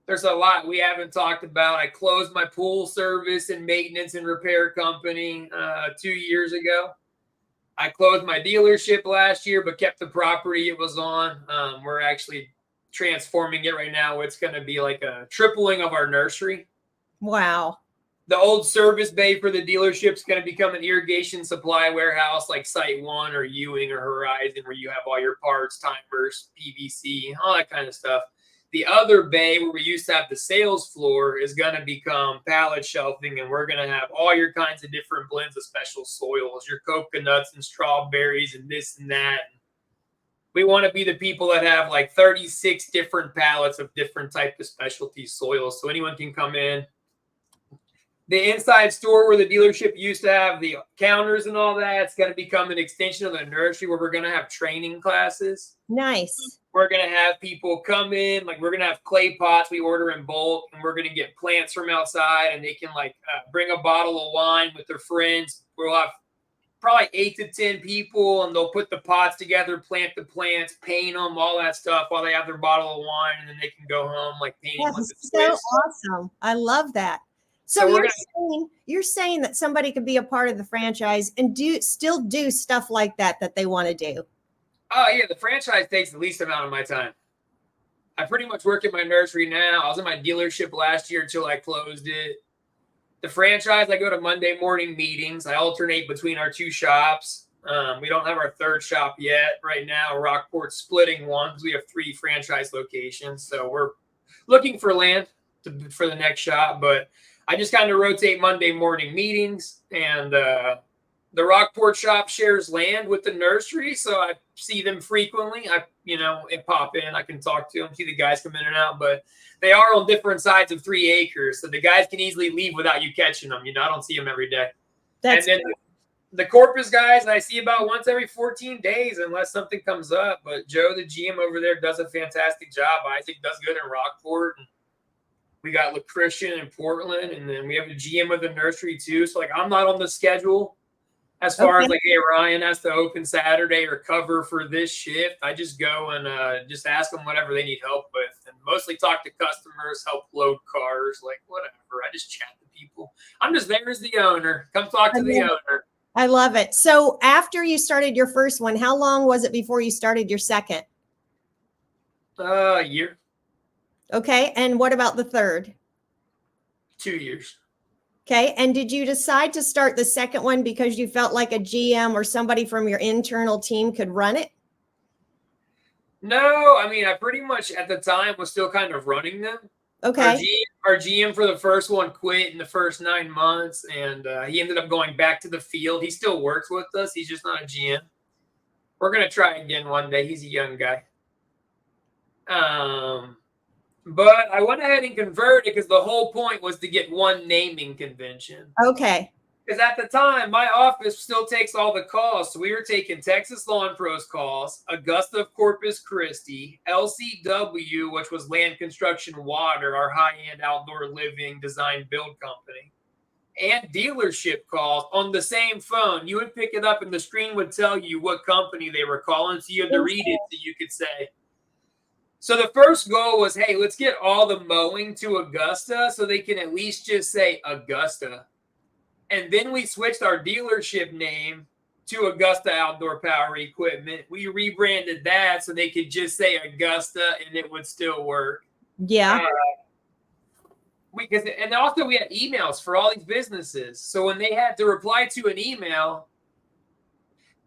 There's a lot we haven't talked about. I closed my pool service and maintenance and repair company 2 years ago. I closed my dealership last year, but kept the property it was on. We're actually transforming it right now. It's going to be like a tripling of our nursery. Wow. The old service bay for the dealership is going to become an irrigation supply warehouse like Site 1 or Ewing or Horizon, where you have all your parts, timers, PVC, all that kind of stuff. The other bay where we used to have the sales floor is going to become pallet shelving, and we're going to have all your kinds of different blends of special soils, your coconuts and strawberries and this and that. We want to be the people that have like 36 different pallets of different types of specialty soils, so anyone can come in. The inside store where the dealership used to have the counters and all that, it's going to become an extension of the nursery where we're going to have training classes. Nice. We're going to have people come in, like we're going to have clay pots we order in bulk, and we're going to get plants from outside, and they can bring a bottle of wine with their friends. We'll have probably 8 to 10 people, and they'll put the pots together, plant the plants, paint them, all that stuff while they have their bottle of wine, and then they can go home painting with the so Swiss. awesome. I love that. So you're saying that somebody could be a part of the franchise and still do stuff like that they want to do. Oh yeah, the franchise takes the least amount of my time. I pretty much work at my nursery now. I was in my dealership last year until I closed it. The franchise, I go to Monday morning meetings. I alternate between our 2 shops. We don't have our 3rd shop yet. Right now, Rockport's splitting one because we have 3 franchise locations. So we're looking for land for the next shop, but I just kind of rotate Monday morning meetings, and the Rockport shop shares land with the nursery, so I see them frequently. And pop in. I can talk to them, see the guys come in and out, but they are on different sides of 3 acres, so the guys can easily leave without you catching them. I don't see them every day. And then the Corpus guys, I see about once every 14 days unless something comes up. But Joe, the GM over there, does a fantastic job. Isaac does good in Rockport. And we got LaChristian in Portland, and then we have the GM of the nursery too. So I'm not on the schedule as far as hey, Ryan has to open Saturday or cover for this shift. I just go and just ask them whatever they need help with, and mostly talk to customers, help load cars, whatever. I just chat to people. I'm just there as the owner. Come talk to the owner. I love it. So after you started your first one, how long was it before you started your second? A year. Okay. And what about the third? 2 years. Okay. And did you decide to start the second one because you felt like a GM or somebody from your internal team could run it? No, I mean, I pretty much at the time was still kind of running them. Okay. Our GM for the first one quit in the first 9 months, and he ended up going back to the field. He still works with us. He's just not a GM. We're going to try again one day. He's a young guy. But I went ahead and converted because the whole point was to get one naming convention. Okay. Because at the time, my office still takes all the calls. So we were taking Texas Lawn Pros calls, Augusta of Corpus Christi, LCW, which was Land Construction Water, our high-end outdoor living design build company, and dealership calls on the same phone. You would pick it up and the screen would tell you what company they were calling. So you had to read it so you could say. So the first goal was, hey, let's get all the mowing to Augusta so they can at least just say Augusta. And then we switched our dealership name to Augusta Outdoor Power Equipment. We rebranded that so they could just say Augusta and it would still work. Yeah. And also we had emails for all these businesses. So when they had to reply to an email,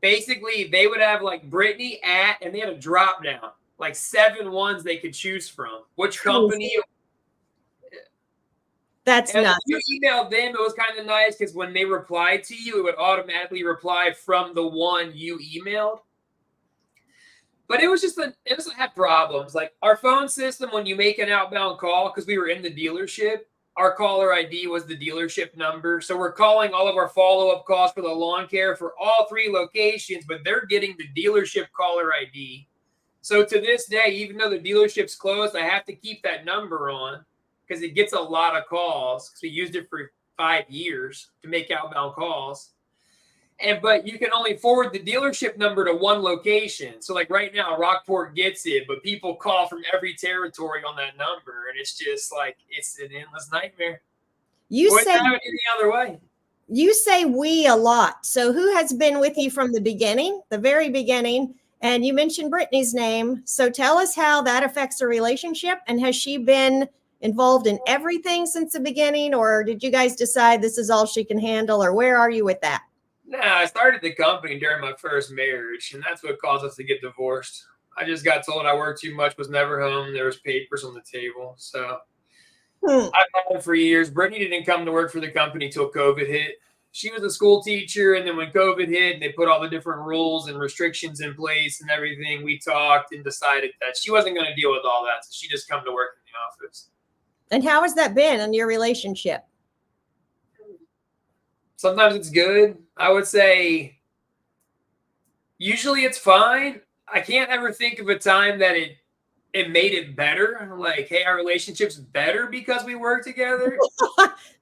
basically they would have like Britney at, and they had a drop down, like 7 ones they could choose from. Which company? That's nuts. If you emailed them, it was kind of nice because when they replied to you, it would automatically reply from the one you emailed. But it was had problems. Like our phone system, when you make an outbound call, because we were in the dealership, our caller ID was the dealership number. So we're calling all of our follow-up calls for the lawn care for all 3 locations, but they're getting the dealership caller ID. So to this day, even though the dealership's closed, I have to keep that number on because it gets a lot of calls because we used it for 5 years to make outbound calls. But you can only forward the dealership number to one location. So like right now, Rockport gets it, but people call from every territory on that number. And it's just like, it's an endless nightmare. You say have it any other way. You say we a lot. So who has been with you from the beginning, the very beginning? And you mentioned Britney's name. So tell us how that affects the relationship. And has she been involved in everything since the beginning? Or did you guys decide this is all she can handle? Or where are you with that? No, I started the company during my first marriage, and that's what caused us to get divorced. I just got told I worked too much, was never home. There was papers on the table. So I've had it for years. Britney didn't come to work for the company till COVID hit. She was a school teacher, and then when COVID hit and they put all the different rules and restrictions in place and everything, we talked and decided that she wasn't going to deal with all that. So she just come to work in the office. And how has that been in your relationship? Sometimes it's good. I would say usually it's fine. I can't ever think of a time that it made it better. Like, hey, our relationship's better because we work together.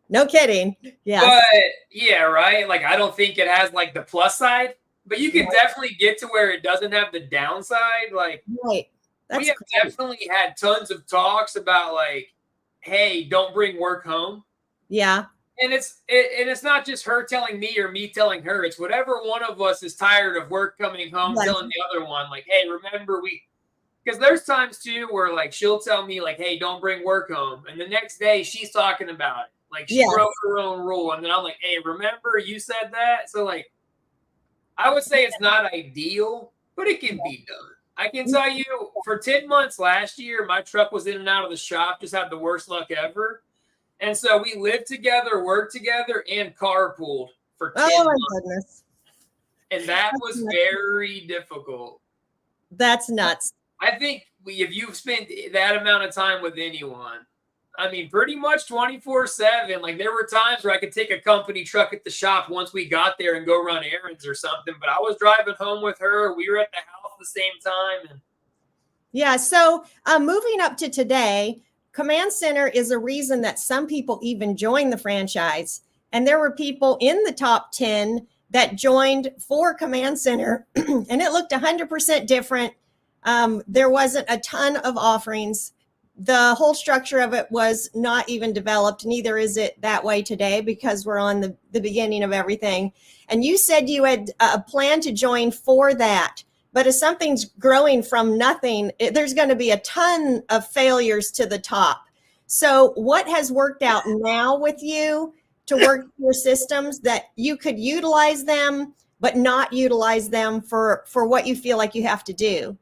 No kidding. Yeah. But yeah, right. Like, I don't think it has like the plus side, but you can definitely get to where it doesn't have the downside. Like, right. We have definitely had tons of talks about like, hey, don't bring work home. Yeah. And it's not just her telling me or me telling her. It's whatever one of us is tired of work coming home, telling the other one, like, hey, remember because there's times too where like she'll tell me like, hey, don't bring work home. And the next day she's talking about it. Like she broke her own rule. And then I'm like, hey, remember you said that? So like, I would say it's not ideal, but it can be done. I can tell you for 10 months last year, my truck was in and out of the shop, just had the worst luck ever. And so we lived together, worked together, and carpooled for 10 months. My goodness. And that was very difficult. That's nuts. I think if you've spent that amount of time with anyone, I mean, pretty much 24/7, like there were times where I could take a company truck at the shop once we got there and go run errands or something. But I was driving home with her. We were at the house at the same time. Yeah. So moving up to today, Command Center is a reason that some people even joined the franchise. And there were people in the top 10 that joined for Command Center, and it looked 100% different. There wasn't a ton of offerings. The whole structure of it was not even developed. Neither is it that way today because we're on the beginning of everything. And you said you had a plan to join for that. But if something's growing from nothing, there's going to be a ton of failures to the top. So what has worked out now with you to work your systems that you could utilize them, but not utilize them for what you feel like you have to do?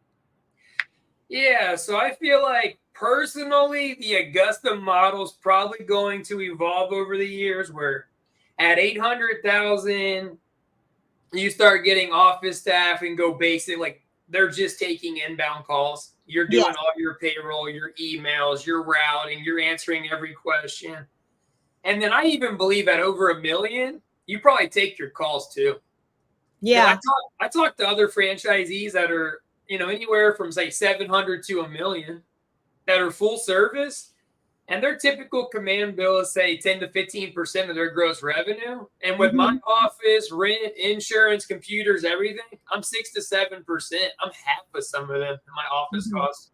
Yeah, so I feel like personally, the Augusta model is probably going to evolve over the years where at 800,000, you start getting office staff and go basic, like they're just taking inbound calls. You're doing Yes. all your payroll, your emails, your routing, you're answering every question. And then I even believe at over 1 million, you probably take your calls too. Yeah. I talk to other franchisees that are, anywhere from say 700 to 1 million that are full service. And their typical command bill is say 10 to 15% of their gross revenue. And with my office, rent, insurance, computers, everything, I'm 6 to 7%. I'm half of some of them in my office costs.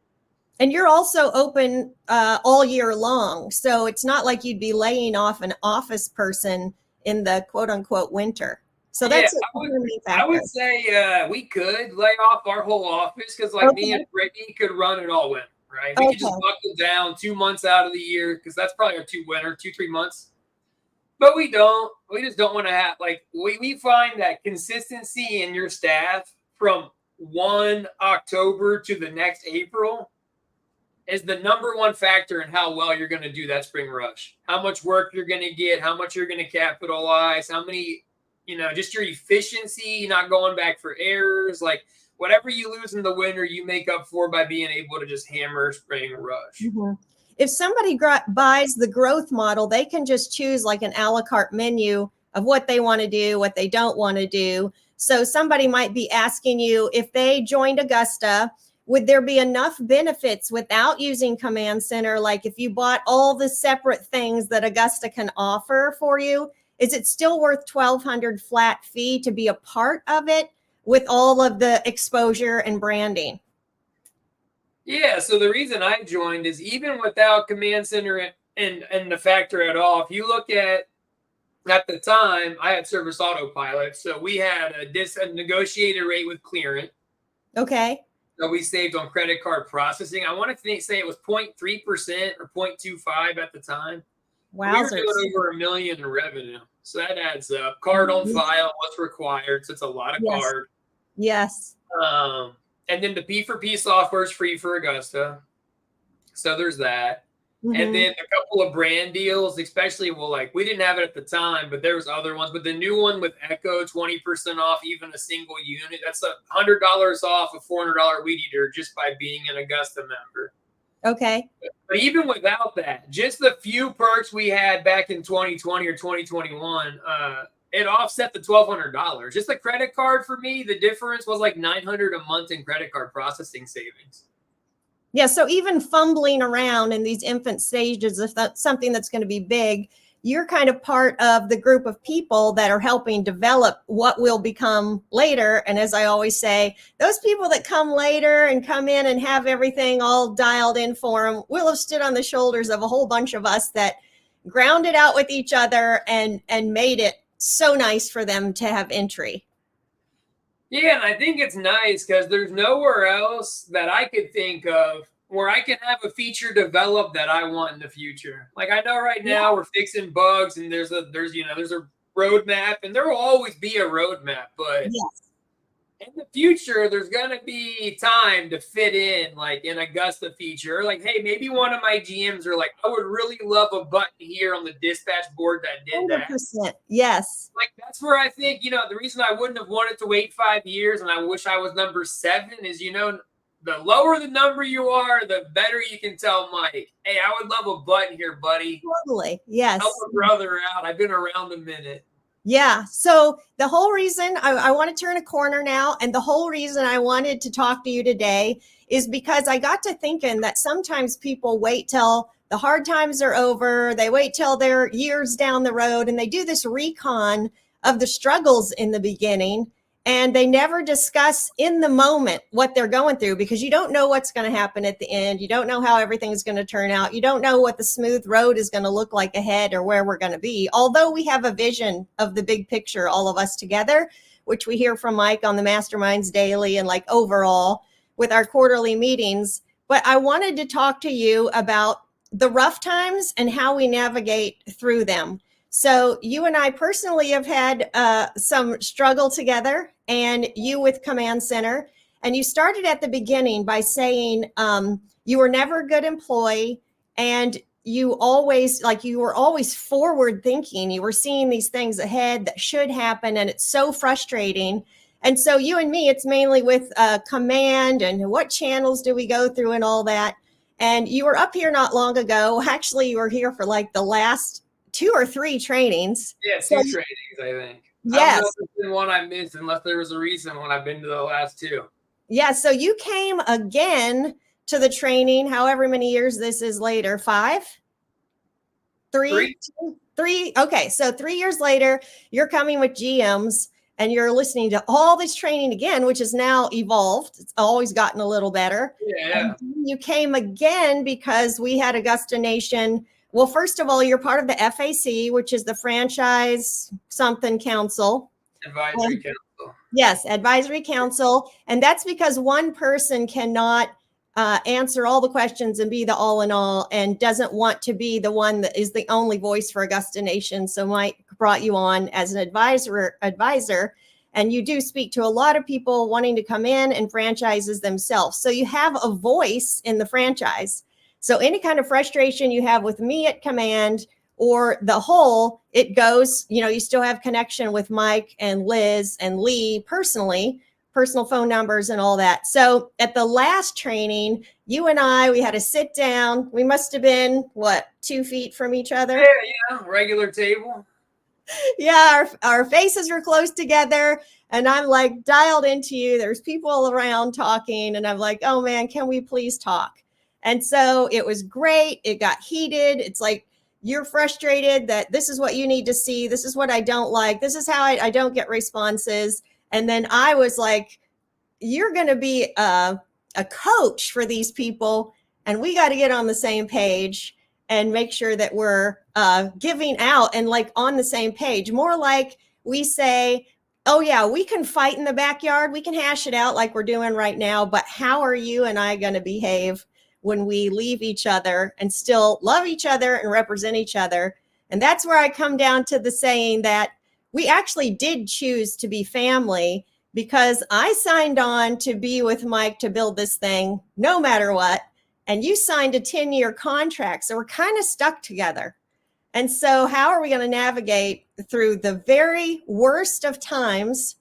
And you're also open all year long. So it's not like you'd be laying off an office person in the quote unquote winter. So that's a determining factor. I would say we could lay off our whole office because like me and Britney could run it all winter, right? We could just buckle down 2 months out of the year because that's probably our 2-3 months. But we don't. We just don't want to have like we find that consistency in your staff from 1 October to the next April is the number one factor in how well you're going to do that spring rush. How much work you're going to get, how much you're going to capitalize, how many, just your efficiency, not going back for errors, like whatever you lose in the winter, you make up for by being able to just hammer spring rush. If somebody buys the growth model, they can just choose like an a la carte menu of what they want to do, what they don't want to do. So somebody might be asking you if they joined Augusta, would there be enough benefits without using Command Center? Like if you bought all the separate things that Augusta can offer for you, is it still worth $1,200 flat fee to be a part of it with all of the exposure and branding? Yeah, so the reason I joined is even without Command Center and the factor at all, if you look at the time, I had service autopilot. So we had a negotiated rate with Clearant. Okay. So we saved on credit card processing. I want to say it was 0.3% or 0.25 at the time. Wowzers. We were doing over 1 million in revenue. So that adds up. Card on file, what's required. So it's a lot of card. Yes. And then the P4P software is free for Augusta. So there's that. And then a couple of brand deals, especially, we didn't have it at the time, but there was other ones. But the new one with Echo, 20% off even a single unit. That's $100 off a $400 weed eater just by being an Augusta member. Okay. But even without that, just the few perks we had back in 2020 or 2021, it offset the $1,200. Just the credit card for me, the difference was like $900 a month in credit card processing savings. Yeah. So even fumbling around in these infant stages, if that's something that's going to be big, you're kind of part of the group of people that are helping develop what will become later. And as I always say, those people that come later and come in and have everything all dialed in for them will have stood on the shoulders of a whole bunch of us that ground it out with each other and made it so nice for them to have entry. Yeah, and I think it's nice because there's nowhere else that I could think of where I can have a feature develop that I want in the future. Like I know right now we're fixing bugs and there's a roadmap, and there will always be a roadmap, but in the future there's gonna be time to fit in like an Augusta feature. Like, hey, maybe one of my GMs are like, I would really love a button here on the dispatch board that did 100%. that. Yes. Like that's where I think, the reason I wouldn't have wanted to wait 5 years and I wish I was number 7 is, the lower the number you are, the better you can tell Mike, hey, I would love a button here, buddy. Totally. Yes. Help a brother out. I've been around a minute. Yeah. So the whole reason I want to turn a corner now, and the whole reason I wanted to talk to you today is because I got to thinking that sometimes people wait till the hard times are over. They wait till they're years down the road and they do this recon of the struggles in the beginning. And they never discuss in the moment what they're going through because you don't know what's going to happen at the end. You don't know how everything's going to turn out. You don't know what the smooth road is going to look like ahead or where we're going to be. Although we have a vision of the big picture, all of us together, which we hear from Mike on the masterminds daily and like overall with our quarterly meetings. But I wanted to talk to you about the rough times and how we navigate through them. So you and I personally have had some struggle together, and you with Command Center. And you started at the beginning by saying you were never a good employee, and you were always forward thinking. You were seeing these things ahead that should happen, and it's so frustrating. And so you and me, it's mainly with Command and what channels do we go through and all that. And you were up here not long ago. Actually, you were here for like the last 2 or 3 trainings. Yeah, 2 trainings, I think. Yes. I don't know if there's been one I missed unless there was a reason when I've been to the last 2. Yeah, so you came again to the training, however many years this is later, 5? 3? 3? Okay, so 3 years later, you're coming with GMs and you're listening to all this training again, which is now evolved. It's always gotten a little better. Yeah. And you came again because we had Augusta Nation. Well, first of all, you're part of the FAC, which is the Franchise Something Council. Advisory Council. Yes, Advisory Council. And that's because one person cannot answer all the questions and be the all in all, and doesn't want to be the one that is the only voice for Augusta Nation. So Mike brought you on as an advisor, and you do speak to a lot of people wanting to come in and franchises themselves. So you have a voice in the franchise. So any kind of frustration you have with me at Command or the whole, it goes, you still have connection with Mike and Liz and Lee personally, personal phone numbers and all that. So at the last training, you and I, we had to sit down. We must have been, 2 feet from each other? Yeah, regular table. Yeah, our faces were close together, and I'm like dialed into you. There's people around talking, and I'm like, oh man, can we please talk? And so it was great. It got heated. It's like, you're frustrated that this is what you need to see. This is what I don't like. This is how I don't get responses. And then I was like, you're going to be a coach for these people, and we got to get on the same page and make sure that we're giving out and like on the same page. More like we say, oh yeah, we can fight in the backyard. We can hash it out like we're doing right now. But how are you and I going to behave when we leave each other and still love each other and represent each other? And that's where I come down to the saying that we actually did choose to be family, because I signed on to be with Mike to build this thing no matter what. And you signed a 10-year contract. So we're kind of stuck together. And so how are we going to navigate through the very worst of times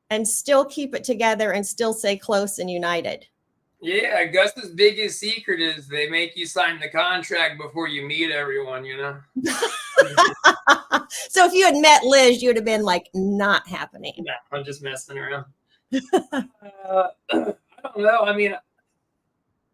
and still keep it together and still stay close and united? Yeah, Augusta's biggest secret is they make you sign the contract before you meet everyone, So if you had met Liz, you would have been like, not happening. No, I'm just messing around. I don't know. I mean,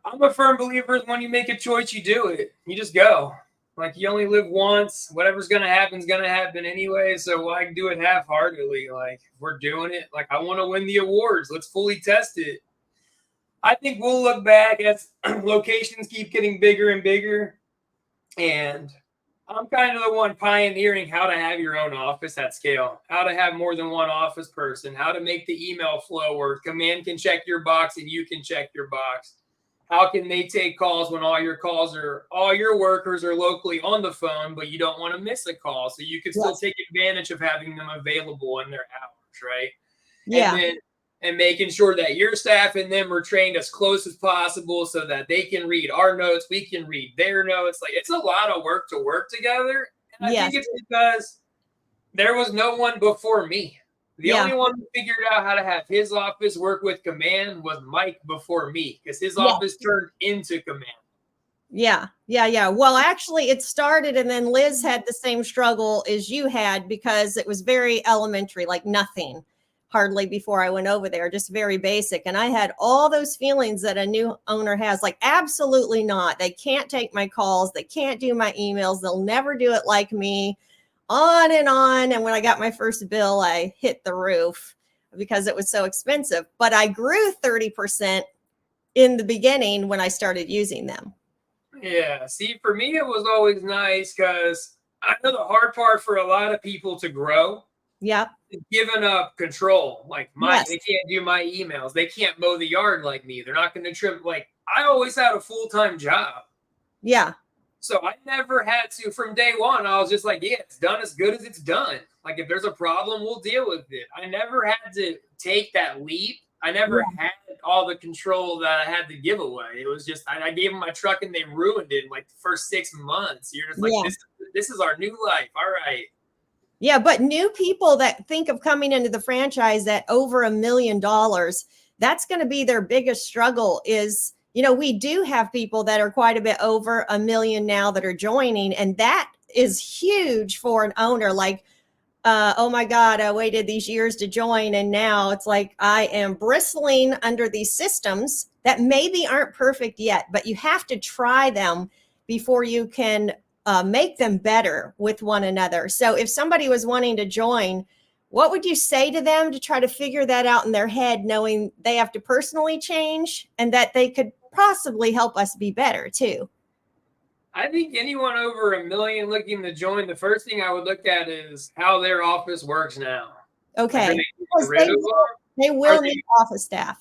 I'm a firm believer when you make a choice, you do it. You just go. Like, you only live once. Whatever's going to happen is going to happen anyway. So why do it half-heartedly? Like, if we're doing it, like, I want to win the awards. Let's fully test it. I think we'll look back as locations keep getting bigger and bigger. And I'm kind of the one pioneering how to have your own office at scale, how to have more than one office person, how to make the email flow where Command can check your box and you can check your box. How can they take calls when all your workers are locally on the phone, but you don't want to miss a call. So you can still take advantage of having them available in their hours, right? Yeah. And making sure that your staff and them are trained as close as possible so that they can read our notes, we can read their notes. Like, it's a lot of work to work together. And I think it's because there was no one before me. The only one who figured out how to have his office work with Command was Mike before me, because his office turned into Command. Yeah. Well, actually, it started, and then Liz had the same struggle as you had, because it was very elementary, like nothing hardly before I went over there, just very basic. And I had all those feelings that a new owner has, like, absolutely not. They can't take my calls. They can't do my emails. They'll never do it like me, on and on. And when I got my first bill, I hit the roof because it was so expensive. But I grew 30% in the beginning when I started using them. Yeah. See, for me, it was always nice because I know the hard part for a lot of people to grow Yep. Giving up control. Like Yes. they can't do my emails. They can't mow the yard like me. They're not going to trim. Like I always had a full-time job. Yeah. So I never had to, from day one, I was just like, yeah, it's done as good as it's done. Like if there's a problem, we'll deal with it. I never had to take that leap. I never had all the control that I had to give away. It was just, I gave them my truck and they ruined it in like the first 6 months. You're just like, this is our new life. All right. Yeah, but new people that think of coming into the franchise at over $1 million, that's going to be their biggest struggle is, we do have people that are quite a bit over $1 million now that are joining. And that is huge for an owner. Like, oh my God, I waited these years to join. And now it's like, I am bristling under these systems that maybe aren't perfect yet, but you have to try them before you can make them better with one another. So if somebody was wanting to join, what would you say to them to try to figure that out in their head, knowing they have to personally change and that they could possibly help us be better too? I think anyone over $1 million looking to join, the first thing I would look at is how their office works now. Okay. Like, they will need office staff.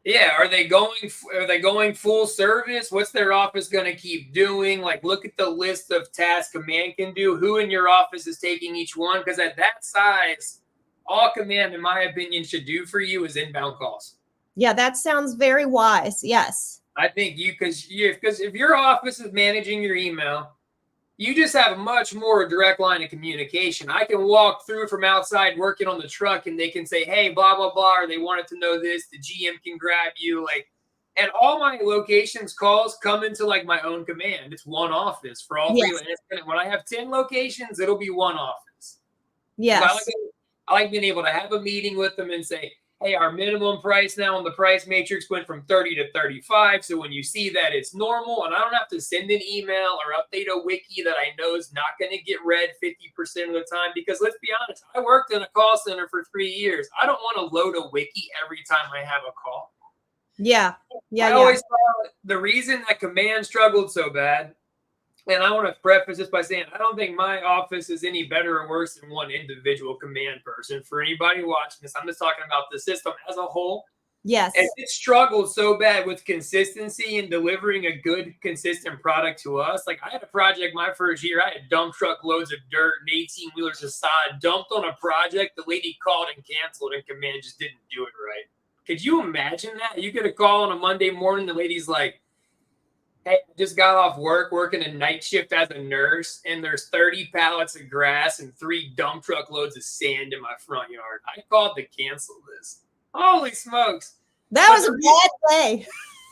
Yeah, are they going full service? What's their office going to keep doing? Like, look at the list of tasks command can do. Who in your office is taking each one? Because at that size, all command, in my opinion, should do for you is inbound calls. Yeah, that sounds very wise. Yes. I think because if your office is managing your email, you just have a much more direct line of communication. I can walk through from outside working on the truck and they can say, hey, blah, blah, blah, or they wanted to know this. The GM can grab you. And all my locations calls come into like my own command. It's one office for all three. When I have 10 locations, it'll be one office. Yes. I like being able to have a meeting with them and say, hey, our minimum price now on the price matrix went from 30 to 35. So when you see that, it's normal. And I don't have to send an email or update a wiki that I know is not going to get read 50% of the time. Because let's be honest, I worked in a call center for 3 years. I don't want to load a wiki every time I have a call. Yeah. I always thought the reason that command struggled so bad, and I want to preface this by saying I don't think my office is any better or worse than one individual command person. For anybody watching this, I'm just talking about the system as a whole. Yes. And it struggled so bad with consistency and delivering a good, consistent product to us. Like I had a project my first year. I had dump truck loads of dirt and 18 wheelers of sod dumped on a project. The lady called and canceled, and command just didn't do it right. Could you imagine that? You get a call on a Monday morning. The lady's like, hey, I just got off work working a night shift as a nurse, and there's 30 pallets of grass and 3 dump truck loads of sand in my front yard. I called to cancel this. Holy smokes. That was a bad day.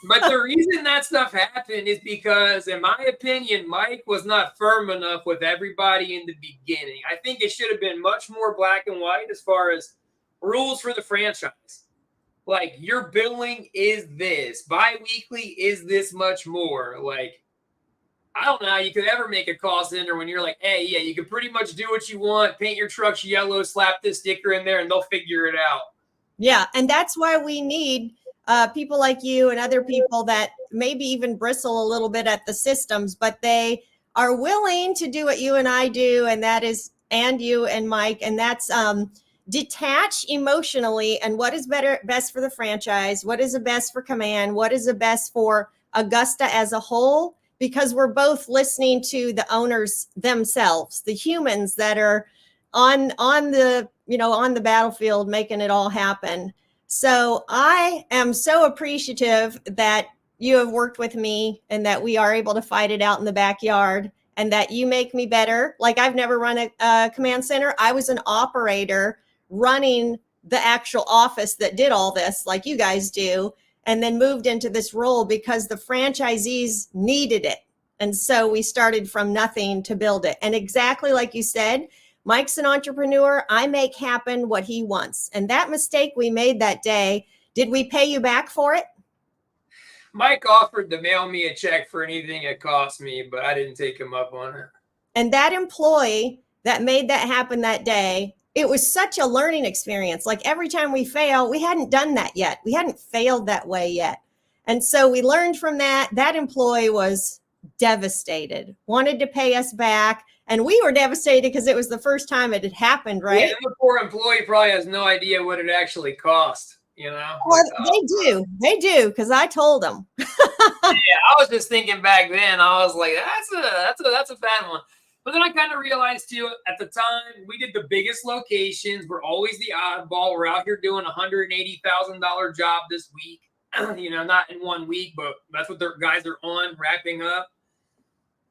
But the reason that stuff happened is because, in my opinion, Mike was not firm enough with everybody in the beginning. I think it should have been much more black and white as far as rules for the franchise. Like, your billing is this. Bi-weekly is this much more. Like, I don't know how you could ever make a call center when you're like, hey, yeah, you can pretty much do what you want, paint your trucks yellow, slap this sticker in there, and they'll figure it out. Yeah, and that's why we need people like you and other people that maybe even bristle a little bit at the systems, but they are willing to do what you and I do, and that is, and you and Mike, and that's detach emotionally and what is best for the franchise, what is the best for command, what is the best for Augusta as a whole, because we're both listening to the owners themselves, the humans that are on the battlefield making it all happen. So I am so appreciative that you have worked with me and that we are able to fight it out in the backyard and that you make me better. Like, I've never run a command center. I was an operator running the actual office that did all this like you guys do, and then moved into this role because the franchisees needed it. And so we started from nothing to build it. And exactly like you said, Mike's an entrepreneur. I make happen what he wants. And that mistake we made that day, did we pay you back for it? Mike offered to mail me a check for anything it cost me, but I didn't take him up on it. And that employee that made that happen that day, it was such a learning experience. Like, every time we fail, we hadn't done that yet. We hadn't failed that way yet. And so we learned from that. That employee was devastated, wanted to pay us back. And we were devastated because it was the first time it had happened, right? Yeah, and the poor employee probably has no idea what it actually cost, you know? Well, Like, they do, because I told them. yeah, I was just thinking back then, I was like, that's a bad one. But then I kind of realized too, at the time, we did the biggest locations. We're always the oddball. We're out here doing $180,000 job this week. You know, not in 1 week, but that's what their guys are on wrapping up.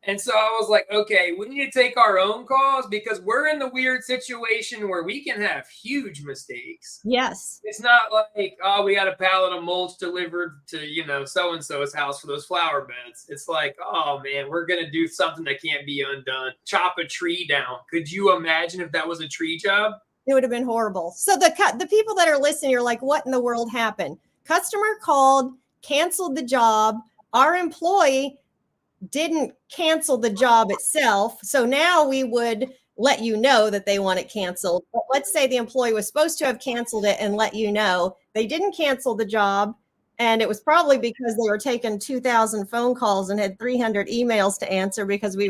And so I was like, okay, we need to take our own calls because we're in the weird situation where we can have huge mistakes. Yes. It's not like, oh, we got a pallet of mulch delivered to, you know, so-and-so's house for those flower beds. It's like, oh, man, we're going to do something that can't be undone. Chop a tree down. Could you imagine if that was a tree job? It would have been horrible. So the people that are listening, you're like, what in the world happened? Customer called, canceled the job. Our employee didn't cancel the job itself. So now we would let you know that they want it canceled. But let's say the employee was supposed to have canceled it and let you know. They didn't cancel the job. And it was probably because they were taking 2,000 phone calls and had 300 emails to answer because we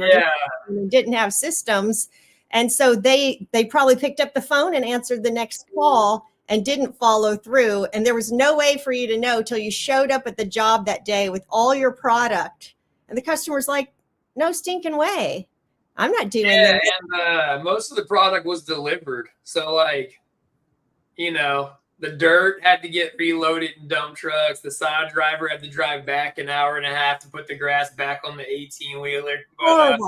didn't have systems. And so they probably picked up the phone and answered the next call and didn't follow through. And there was no way for you to know till you showed up at the job that day with all your product. And the customer's like, no stinking way. I'm not doing this. And most of the product was delivered. So, like, you know, the dirt had to get reloaded in dump trucks. The sod driver had to drive back an hour and a half to put the grass back on the 18-wheeler. But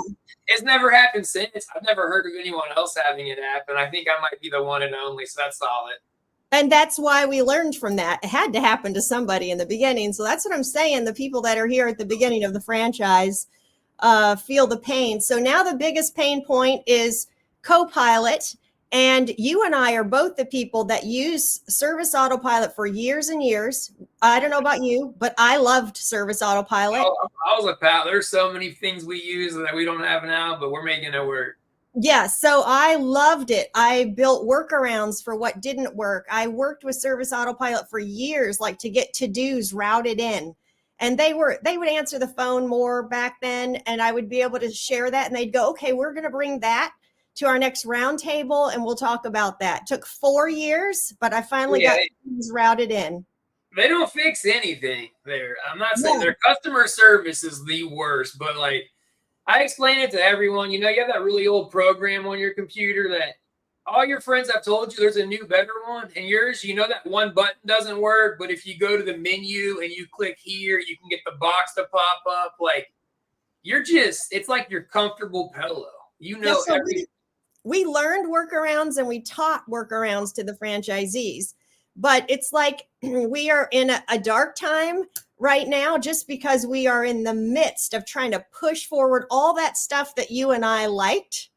it's never happened since. I've never heard of anyone else having it happen. I think I might be the one and only, so that's solid. And that's why we learned from that. It had to happen to somebody in the beginning. So that's what I'm saying. The people that are here at the beginning of the franchise feel the pain. So now the biggest pain point is Copilot. And you and I are both the people that use Service Autopilot for years and years. I don't know about you, but I loved Service Autopilot. I was a pal. There's so many things we use that we don't have now, but we're making it work. Yeah, so I loved it. I built workarounds for what didn't work. I worked with Service Autopilot for years, like to get to-dos routed in. And they would answer the phone more back then, and I would be able to share that. And they'd go, okay, we're going to bring that to our next roundtable, and we'll talk about that. It took 4 years, but I finally got things routed in. They don't fix anything there. I'm not saying their customer service is the worst, but like, I explain it to everyone. You know, you have that really old program on your computer that all your friends have told you there's a new, better one. And yours, you know, that one button doesn't work. But if you go to the menu and you click here, you can get the box to pop up. Like, it's like your comfortable pillow. You know, everything. We learned workarounds and we taught workarounds to the franchisees. But it's like we are in a dark time right now, just because we are in the midst of trying to push forward all that stuff that you and I liked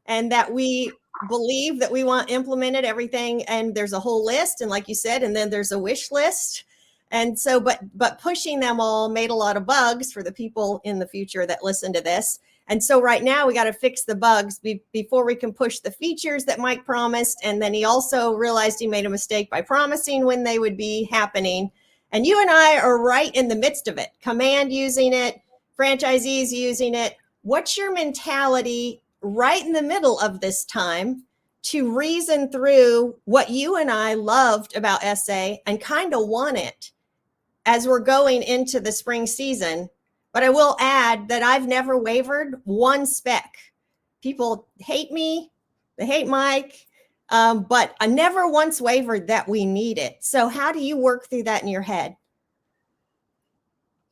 and that we believe that we want implemented, everything. And there's a whole list. And like you said, and then there's a wish list. And so, but pushing them all made a lot of bugs for the people in the future that listen to this. And so right now we got to fix the bugs before we can push the features that Mike promised. And then he also realized he made a mistake by promising when they would be happening. And you and I are right in the midst of it. Command using it, franchisees using it. What's your mentality right in the middle of this time to reason through what you and I loved about SA and kind of want it as we're going into the spring season? But I will add that I've never wavered one speck. People hate me. They hate Mike. But I never once wavered that we need it. So how do you work through that in your head?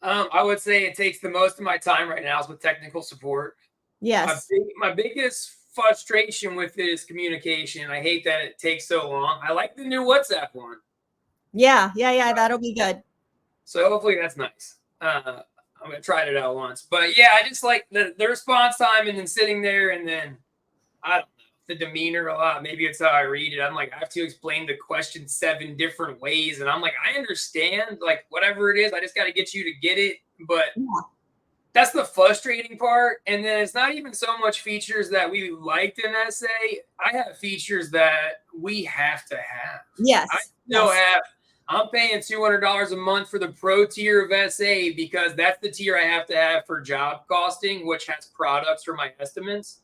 I would say it takes the most of my time right now is with technical support. Yes. My biggest frustration with it is communication. I hate that it takes so long. I like the new WhatsApp one. Yeah. That'll be good. So hopefully that's nice. I'm going to try it out once. But yeah, I just like the response time and then sitting there and then, I don't know, the demeanor a lot. Maybe it's how I read it. I'm like, I have to explain the question 7 different ways. And I'm like, I understand, like, whatever it is. I just got to get you to get it. But that's the frustrating part. And then it's not even so much features that we liked in SA. I have features that we have to have. Yes. I still have. I'm paying $200 a month for the pro tier of SA because that's the tier I have to have for job costing, which has products for my estimates.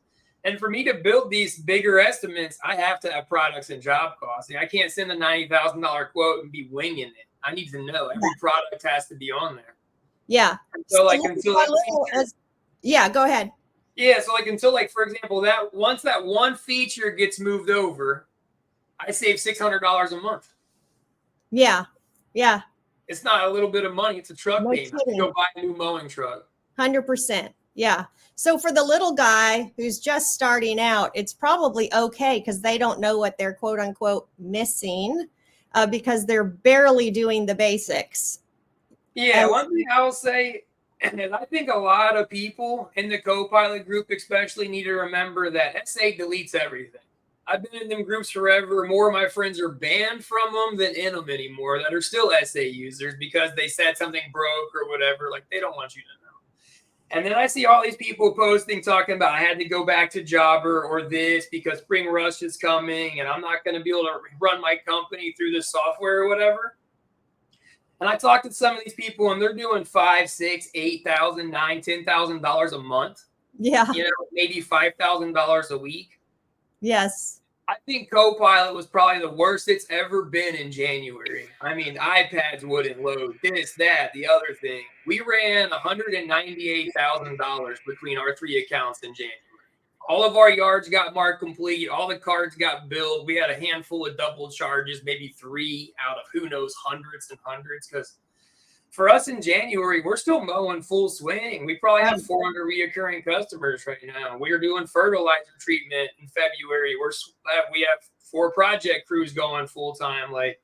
And for me to build these bigger estimates, I have to have products and job costing. I can't send a $90,000 quote and be winging it. I need to know every product has to be on there. Yeah. So like until yeah, go ahead. Yeah, so like until like for example that once that one feature gets moved over, I save $600 a month. Yeah, yeah. It's not a little bit of money; it's a truck payment. I can go buy a new mowing truck. 100%. Yeah. So for the little guy who's just starting out, it's probably okay because they don't know what they're quote unquote missing because they're barely doing the basics. Yeah, one thing I will say, and I think a lot of people in the co-pilot group especially need to remember that SA deletes everything. I've been in them groups forever. More of my friends are banned from them than in them anymore that are still SA users because they said something broke or whatever. Like, they don't want you to know. And then I see all these people posting, talking about I had to go back to Jobber or this because Spring Rush is coming and I'm not going to be able to run my company through this software or whatever. And I talked to some of these people and they're doing $5,000, $6,000, $8,000, $9,000, $10,000 a month. Yeah. You know, maybe $5,000 a week. Yes. I think Copilot was probably the worst it's ever been in January. I mean, iPads wouldn't load, this, that, the other thing. We ran $198,000 between our 3 accounts in January. All of our yards got marked complete. All the cards got billed. We had a handful of double charges, maybe 3 out of who knows, hundreds and hundreds. Because for us in January, we're still mowing full swing. We probably have 400 reoccurring customers right now. We're doing fertilizer treatment in February. We have 4 project crews going full time. Like,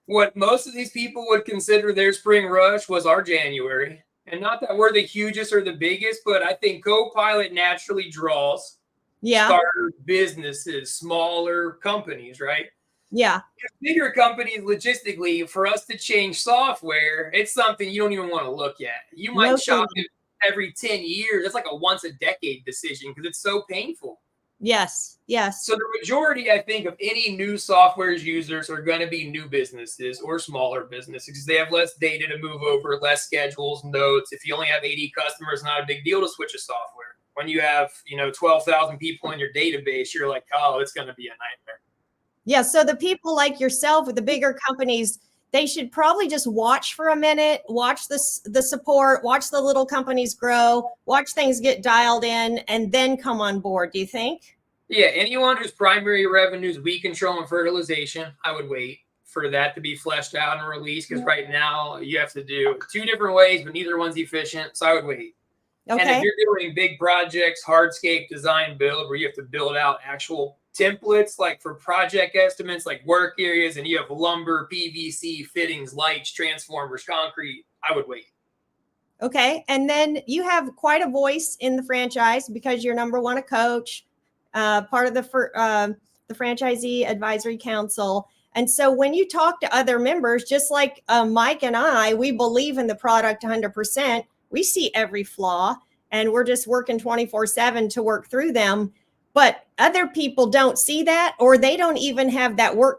what most of these people would consider their spring rush was our January. And not that we're the hugest or the biggest, but I think Copilot naturally draws starter businesses, smaller companies, right? Yeah. Bigger companies, logistically, for us to change software, it's something you don't even want to look at. You might shop it every 10 years. It's like a once a decade decision because it's so painful. Yes. Yes. So the majority, I think, of any new software users are going to be new businesses or smaller businesses because they have less data to move over, less schedules, notes. If you only have 80 customers, not a big deal to switch a software. When you have, 12,000 people in your database, you're like, oh, it's going to be a nightmare. Yeah. So the people like yourself with the bigger companies, they should probably just watch for a minute, watch the support, watch the little companies grow, watch things get dialed in, and then come on board. Do you think? Yeah. Anyone whose primary revenue is weed control and fertilization, I would wait for that to be fleshed out and released because right now you have to do 2 different ways, but neither one's efficient. So I would wait. Okay. And if you're doing big projects, hardscape design build, where you have to build out actual templates, like for project estimates, like work areas, and you have lumber, PVC, fittings, lights, transformers, concrete, I would wait. Okay. And then you have quite a voice in the franchise because you're number 1, a coach, part of the franchisee advisory council. And so when you talk to other members, just like Mike and I, we believe in the product 100%. We see every flaw and we're just working 24/7 to work through them. But other people don't see that, or they don't even have that work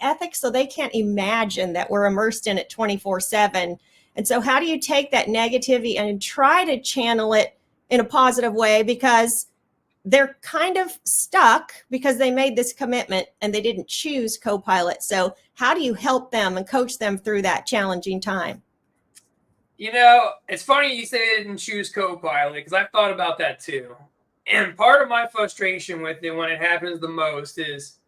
ethic. So they can't imagine that we're immersed in it 24/7. And so how do you take that negativity and try to channel it in a positive way? Because they're kind of stuck because they made this commitment and they didn't choose Copilot. So how do you help them and coach them through that challenging time? It's funny you say they didn't choose Copilot because I've thought about that too. And part of my frustration with it when it happens the most is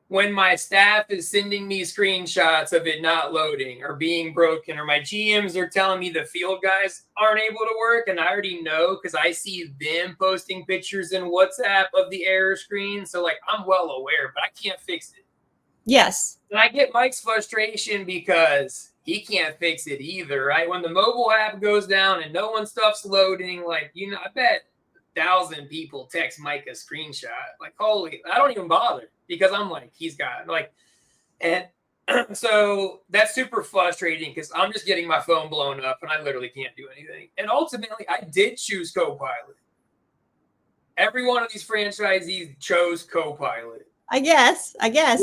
when my staff is sending me screenshots of it not loading or being broken, or my GMs are telling me the field guys aren't able to work. And I already know because I see them posting pictures in WhatsApp of the error screen. So like, I'm well aware, but I can't fix it. Yes. And I get Mike's frustration because he can't fix it either, right? When the mobile app goes down and no one's stuff's loading, like, I bet 1,000 people text Mike a screenshot. Like, holy, I don't even bother because I'm like, he's got like, and so that's super frustrating because I'm just getting my phone blown up and I literally can't do anything. And ultimately, I did choose Copilot. Every one of these franchisees chose Copilot. I guess, yeah.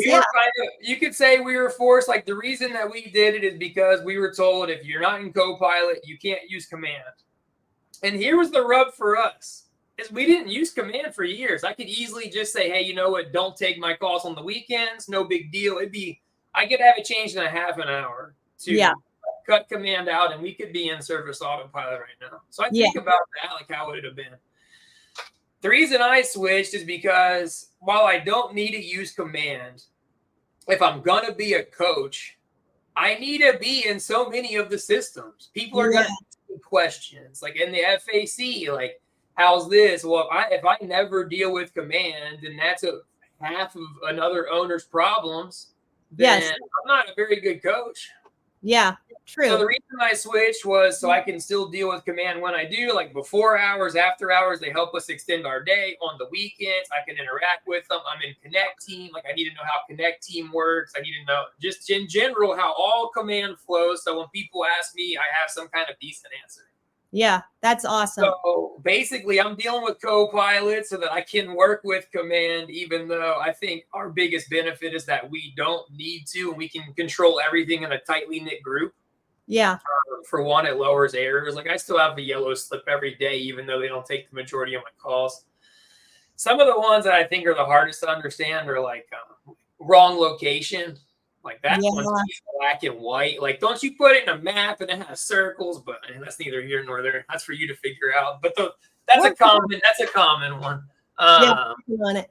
You could say we were forced. Like, the reason that we did it is because we were told if you're not in Copilot, you can't use Command. And here was the rub for us. is we didn't use command for years. I could easily just say, hey, you know what? Don't take my calls on the weekends. No big deal. I could have it changed in a half an hour Yeah. to cut command out, and we could be in service autopilot right now. So I Yeah. think about that, like how would it have been? The reason I switched is because while I don't need to use command, if I'm going to be a coach, I need to be in so many of the systems. People are going to ask questions, like in the FAC, like, how's this? Well, if I never deal with command, and that's half of another owner's problems, then I'm not a very good coach. Yeah, true. So the reason I switched was so I can still deal with command when I do, like before hours, after hours. They help us extend our day. On the weekends, I can interact with them. I'm in Connect Team. Like, I need to know how Connect Team works. I need to know just in general how all command flows. So when people ask me, I have some kind of decent answer. Yeah, that's awesome. So basically, I'm dealing with Copilot so that I can work with command, even though I think our biggest benefit is that we don't need to, and we can control everything in a tightly knit group. Yeah. For one, it lowers errors. Like, I still have the yellow slip every day, even though they don't take the majority of my calls. Some of the ones that I think are the hardest to understand are like wrong location. Like that one's black and white. Like, don't you put it in a map and it has circles? But that's neither here nor there. That's for you to figure out. But that's a common one. On it.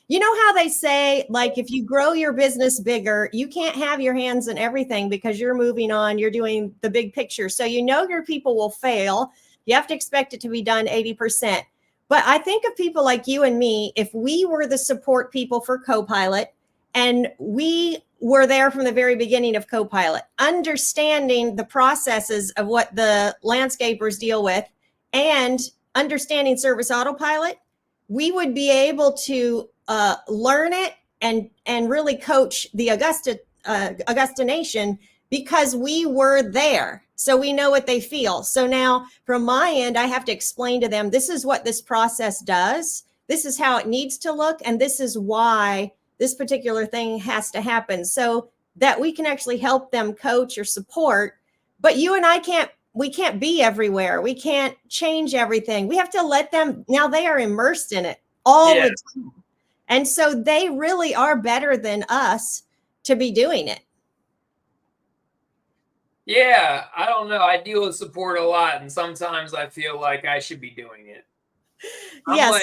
You know how they say, like, if you grow your business bigger, you can't have your hands in everything because you're moving on. You're doing the big picture. So your people will fail. You have to expect it to be done 80%. But I think of people like you and me, if we were the support people for Copilot, and we were there from the very beginning of Copilot, understanding the processes of what the landscapers deal with and understanding service autopilot, we would be able to learn it and really coach the Augusta Nation because we were there. So we know what they feel. So now from my end, I have to explain to them, this is what this process does. This is how it needs to look. And this is why this particular thing has to happen, so that we can actually help them coach or support. But you and I we can't be everywhere. We can't change everything. We have to let them, now they are immersed in it all the time. And so they really are better than us to be doing it. Yeah, I don't know. I deal with support a lot, and sometimes I feel like I should be doing it. I'm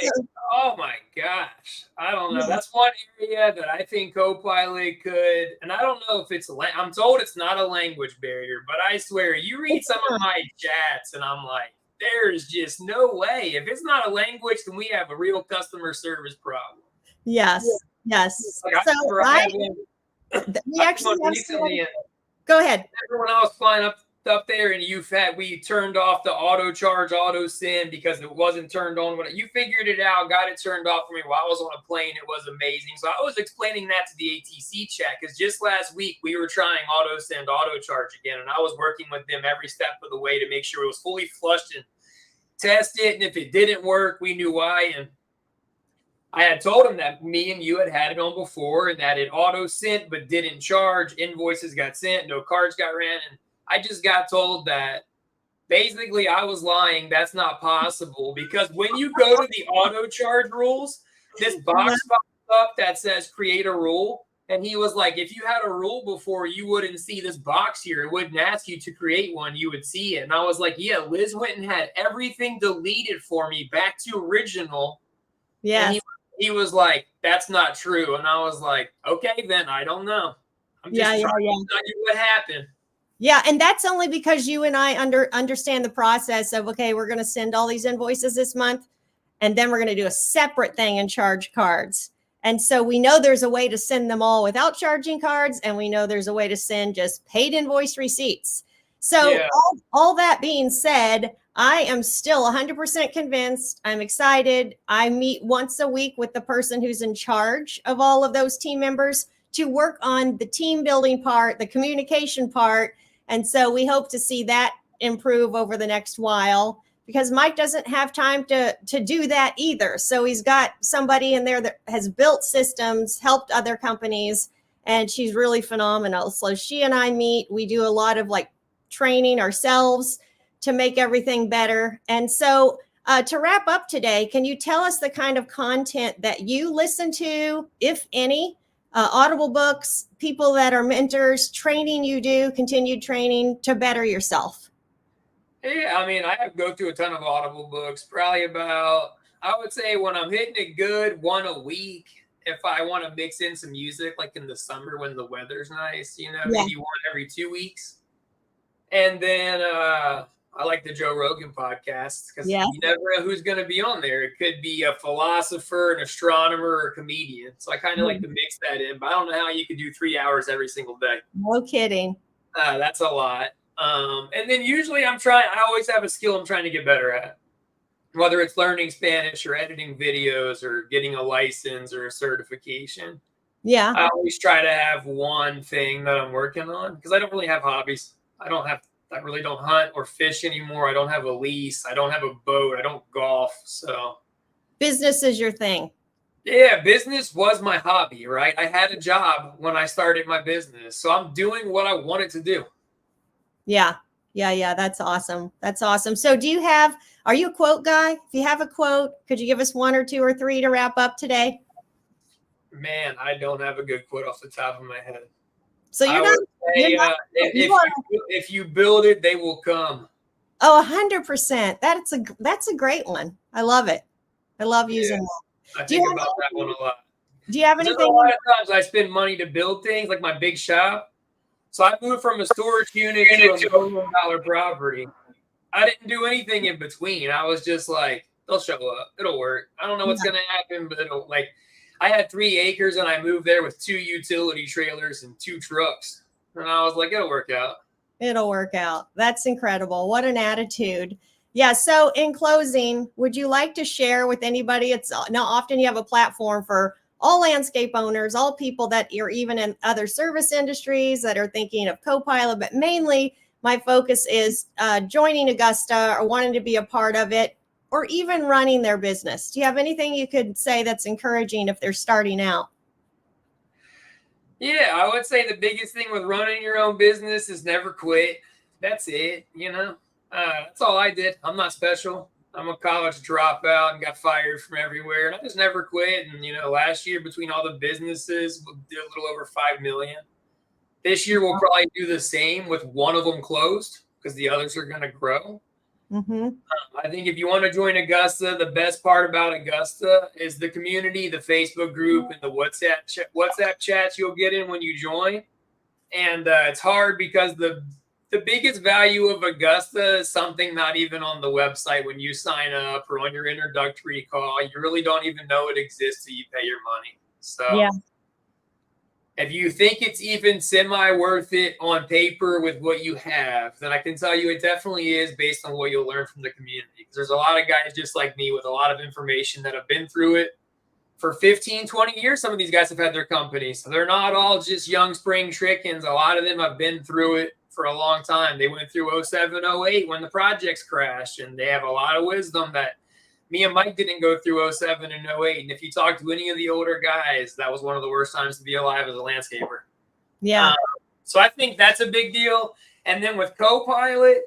oh my gosh. I don't know. That's one area that I think Copilot could, and I don't know if I'm told it's not a language barrier, but I swear, you read some of my chats and I'm like, there's just no way. If it's not a language, then we have a real customer service problem. Yes. Like, so we actually have recently. Go ahead. When I was flying up there and we turned off the auto charge, auto send because it wasn't turned on. When you figured it out, got it turned off for me while I was on a plane. It was amazing. So I was explaining that to the ATC chat because just last week we were trying auto send, auto charge again, and I was working with them every step of the way to make sure it was fully flushed and test it. And if it didn't work, we knew why. And I had told him that me and you had it on before and that it auto sent but didn't charge. Invoices got sent, no cards got ran, and I just got told that basically I was lying. That's not possible because when you go to the auto charge rules, this box pops up that says create a rule. And he was like, if you had a rule before, you wouldn't see this box here. It wouldn't ask you to create one. You would see it. And I was like, yeah, Liz went and had everything deleted for me back to original. Yeah. He was like, that's not true. And I was like, okay, then I don't know. I'm just trying to tell you what happened. Yeah. And that's only because you and I understand the process of, okay, we're going to send all these invoices this month, and then we're going to do a separate thing and charge cards. And so we know there's a way to send them all without charging cards. And we know there's a way to send just paid invoice receipts. So all that being said, I am still 100% convinced. I'm excited. I meet once a week with the person who's in charge of all of those team members to work on the team building part, the communication part. And so we hope to see that improve over the next while because Mike doesn't have time to do that either. So he's got somebody in there that has built systems, helped other companies, and she's really phenomenal. So she and I meet, we do a lot of like training ourselves to make everything better. And so To wrap up today, can you tell us the kind of content that you listen to, if any, Audible books, people that are mentors, training you do, continued training to better yourself? Yeah, I mean, I go through a ton of Audible books, probably about, I would say when I'm hitting it good, one a week. If I want to mix in some music, like in the summer when the weather's nice, Yeah. maybe one every 2 weeks. And then I like the Joe Rogan podcast because Yeah. you never know who's going to be on there. It could be a philosopher, an astronomer, or a comedian. So I kind of like to mix that in, but I don't know how you could do 3 hours every single day. No kidding. That's a lot. And then usually I always have a skill I'm trying to get better at, whether it's learning Spanish or editing videos or getting a license or a certification. Yeah. I always try to have one thing that I'm working on because I don't really have hobbies. I really don't hunt or fish anymore. I don't have a lease. I don't have a boat. I don't golf. So Business is your thing. yeah, business was my hobby, right? I had a job when I started my business. So I'm doing what I wanted to do. Yeah. Yeah. That's awesome. That's awesome. So are you a quote guy? If you have a quote, could you give us one or two or three to wrap up today? Man, I don't have a good quote off the top of my head. So If you build it, they will come. Oh, 100%. That's a great one. I love it. I love using that. I think about that one a lot. Do you have anything? A lot of times I spend money to build things like my big shop. So I moved from a storage unit to a $1 million property. I didn't do anything in between. I was just like, they'll show up. It'll work. I don't know what's going to happen, but I had 3 acres and I moved there with 2 utility trailers and 2 trucks. And I was like, it'll work out. It'll work out. That's incredible. What an attitude. Yeah. So in closing, would you like to share with anybody? It's now often you have a platform for all landscape owners, all people that are even in other service industries that are thinking of Copilot, but mainly my focus is joining Augusta or wanting to be a part of it, or even running their business. Do you have anything you could say that's encouraging if they're starting out? Yeah, I would say the biggest thing with running your own business is never quit. That's it. That's all I did. I'm not special. I'm a college dropout and got fired from everywhere. And I just never quit. And, last year between all the businesses, we did a little over 5 million. This year, we'll probably do the same with one of them closed because the others are going to grow. Mm-hmm. I think if you want to join Augusta, the best part about Augusta is the community, the Facebook group, and the WhatsApp chats you'll get in when you join. And it's hard because the biggest value of Augusta is something not even on the website when you sign up or on your introductory call. You really don't even know it exists till you pay your money. So if you think it's even semi worth it on paper with what you have, then I can tell you it definitely is based on what you'll learn from the community. Because there's a lot of guys just like me with a lot of information that have been through it for 15, 20 years. Some of these guys have had their companies. So they're not all just young spring chickens. A lot of them have been through it for a long time. They went through 07, 08 when the projects crashed, and they have a lot of wisdom that me and Mike didn't go through 07 and 08. And if you talk to any of the older guys, that was one of the worst times to be alive as a landscaper. Yeah. So I think that's a big deal. And then with Copilot,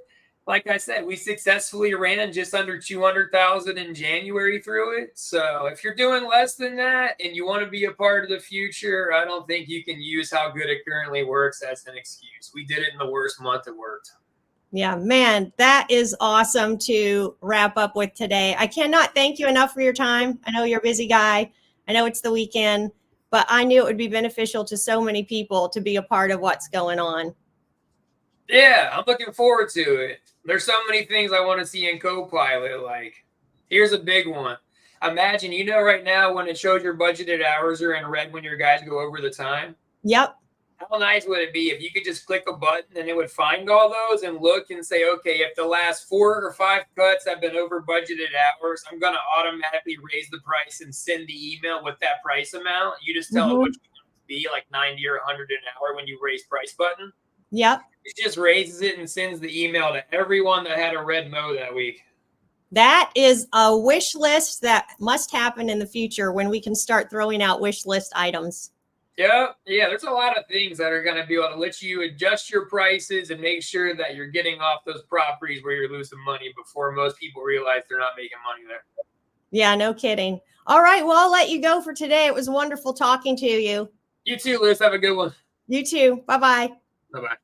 like I said, we successfully ran just under 200,000 in January through it. So if you're doing less than that and you want to be a part of the future, I don't think you can use how good it currently works as an excuse. We did it in the worst month it worked. Yeah, man, that is awesome to wrap up with today. I cannot thank you enough for your time. I know you're a busy guy. I know it's the weekend, but I knew it would be beneficial to so many people to be a part of what's going on. Yeah, I'm looking forward to it. There's so many things I want to see in Copilot. Like, here's a big one. Imagine, right now when it shows your budgeted hours are in red when your guys go over the time. Yep. How nice would it be if you could just click a button and it would find all those and look and say, okay, if the last 4 or 5 cuts have been over budgeted hours, I'm going to automatically raise the price and send the email with that price amount. You just tell it what you want it to be, like 90 or 100 an hour when you raise price button. Yep. It just raises it and sends the email to everyone that had a red mow that week. That is a wish list that must happen in the future when we can start throwing out wish list items. Yeah, there's a lot of things that are going to be able to let you adjust your prices and make sure that you're getting off those properties where you're losing money before most people realize they're not making money there. Yeah, no kidding. All right, well, I'll let you go for today. It was wonderful talking to you. You too, Liz. Have a good one. You too. Bye-bye. Bye-bye.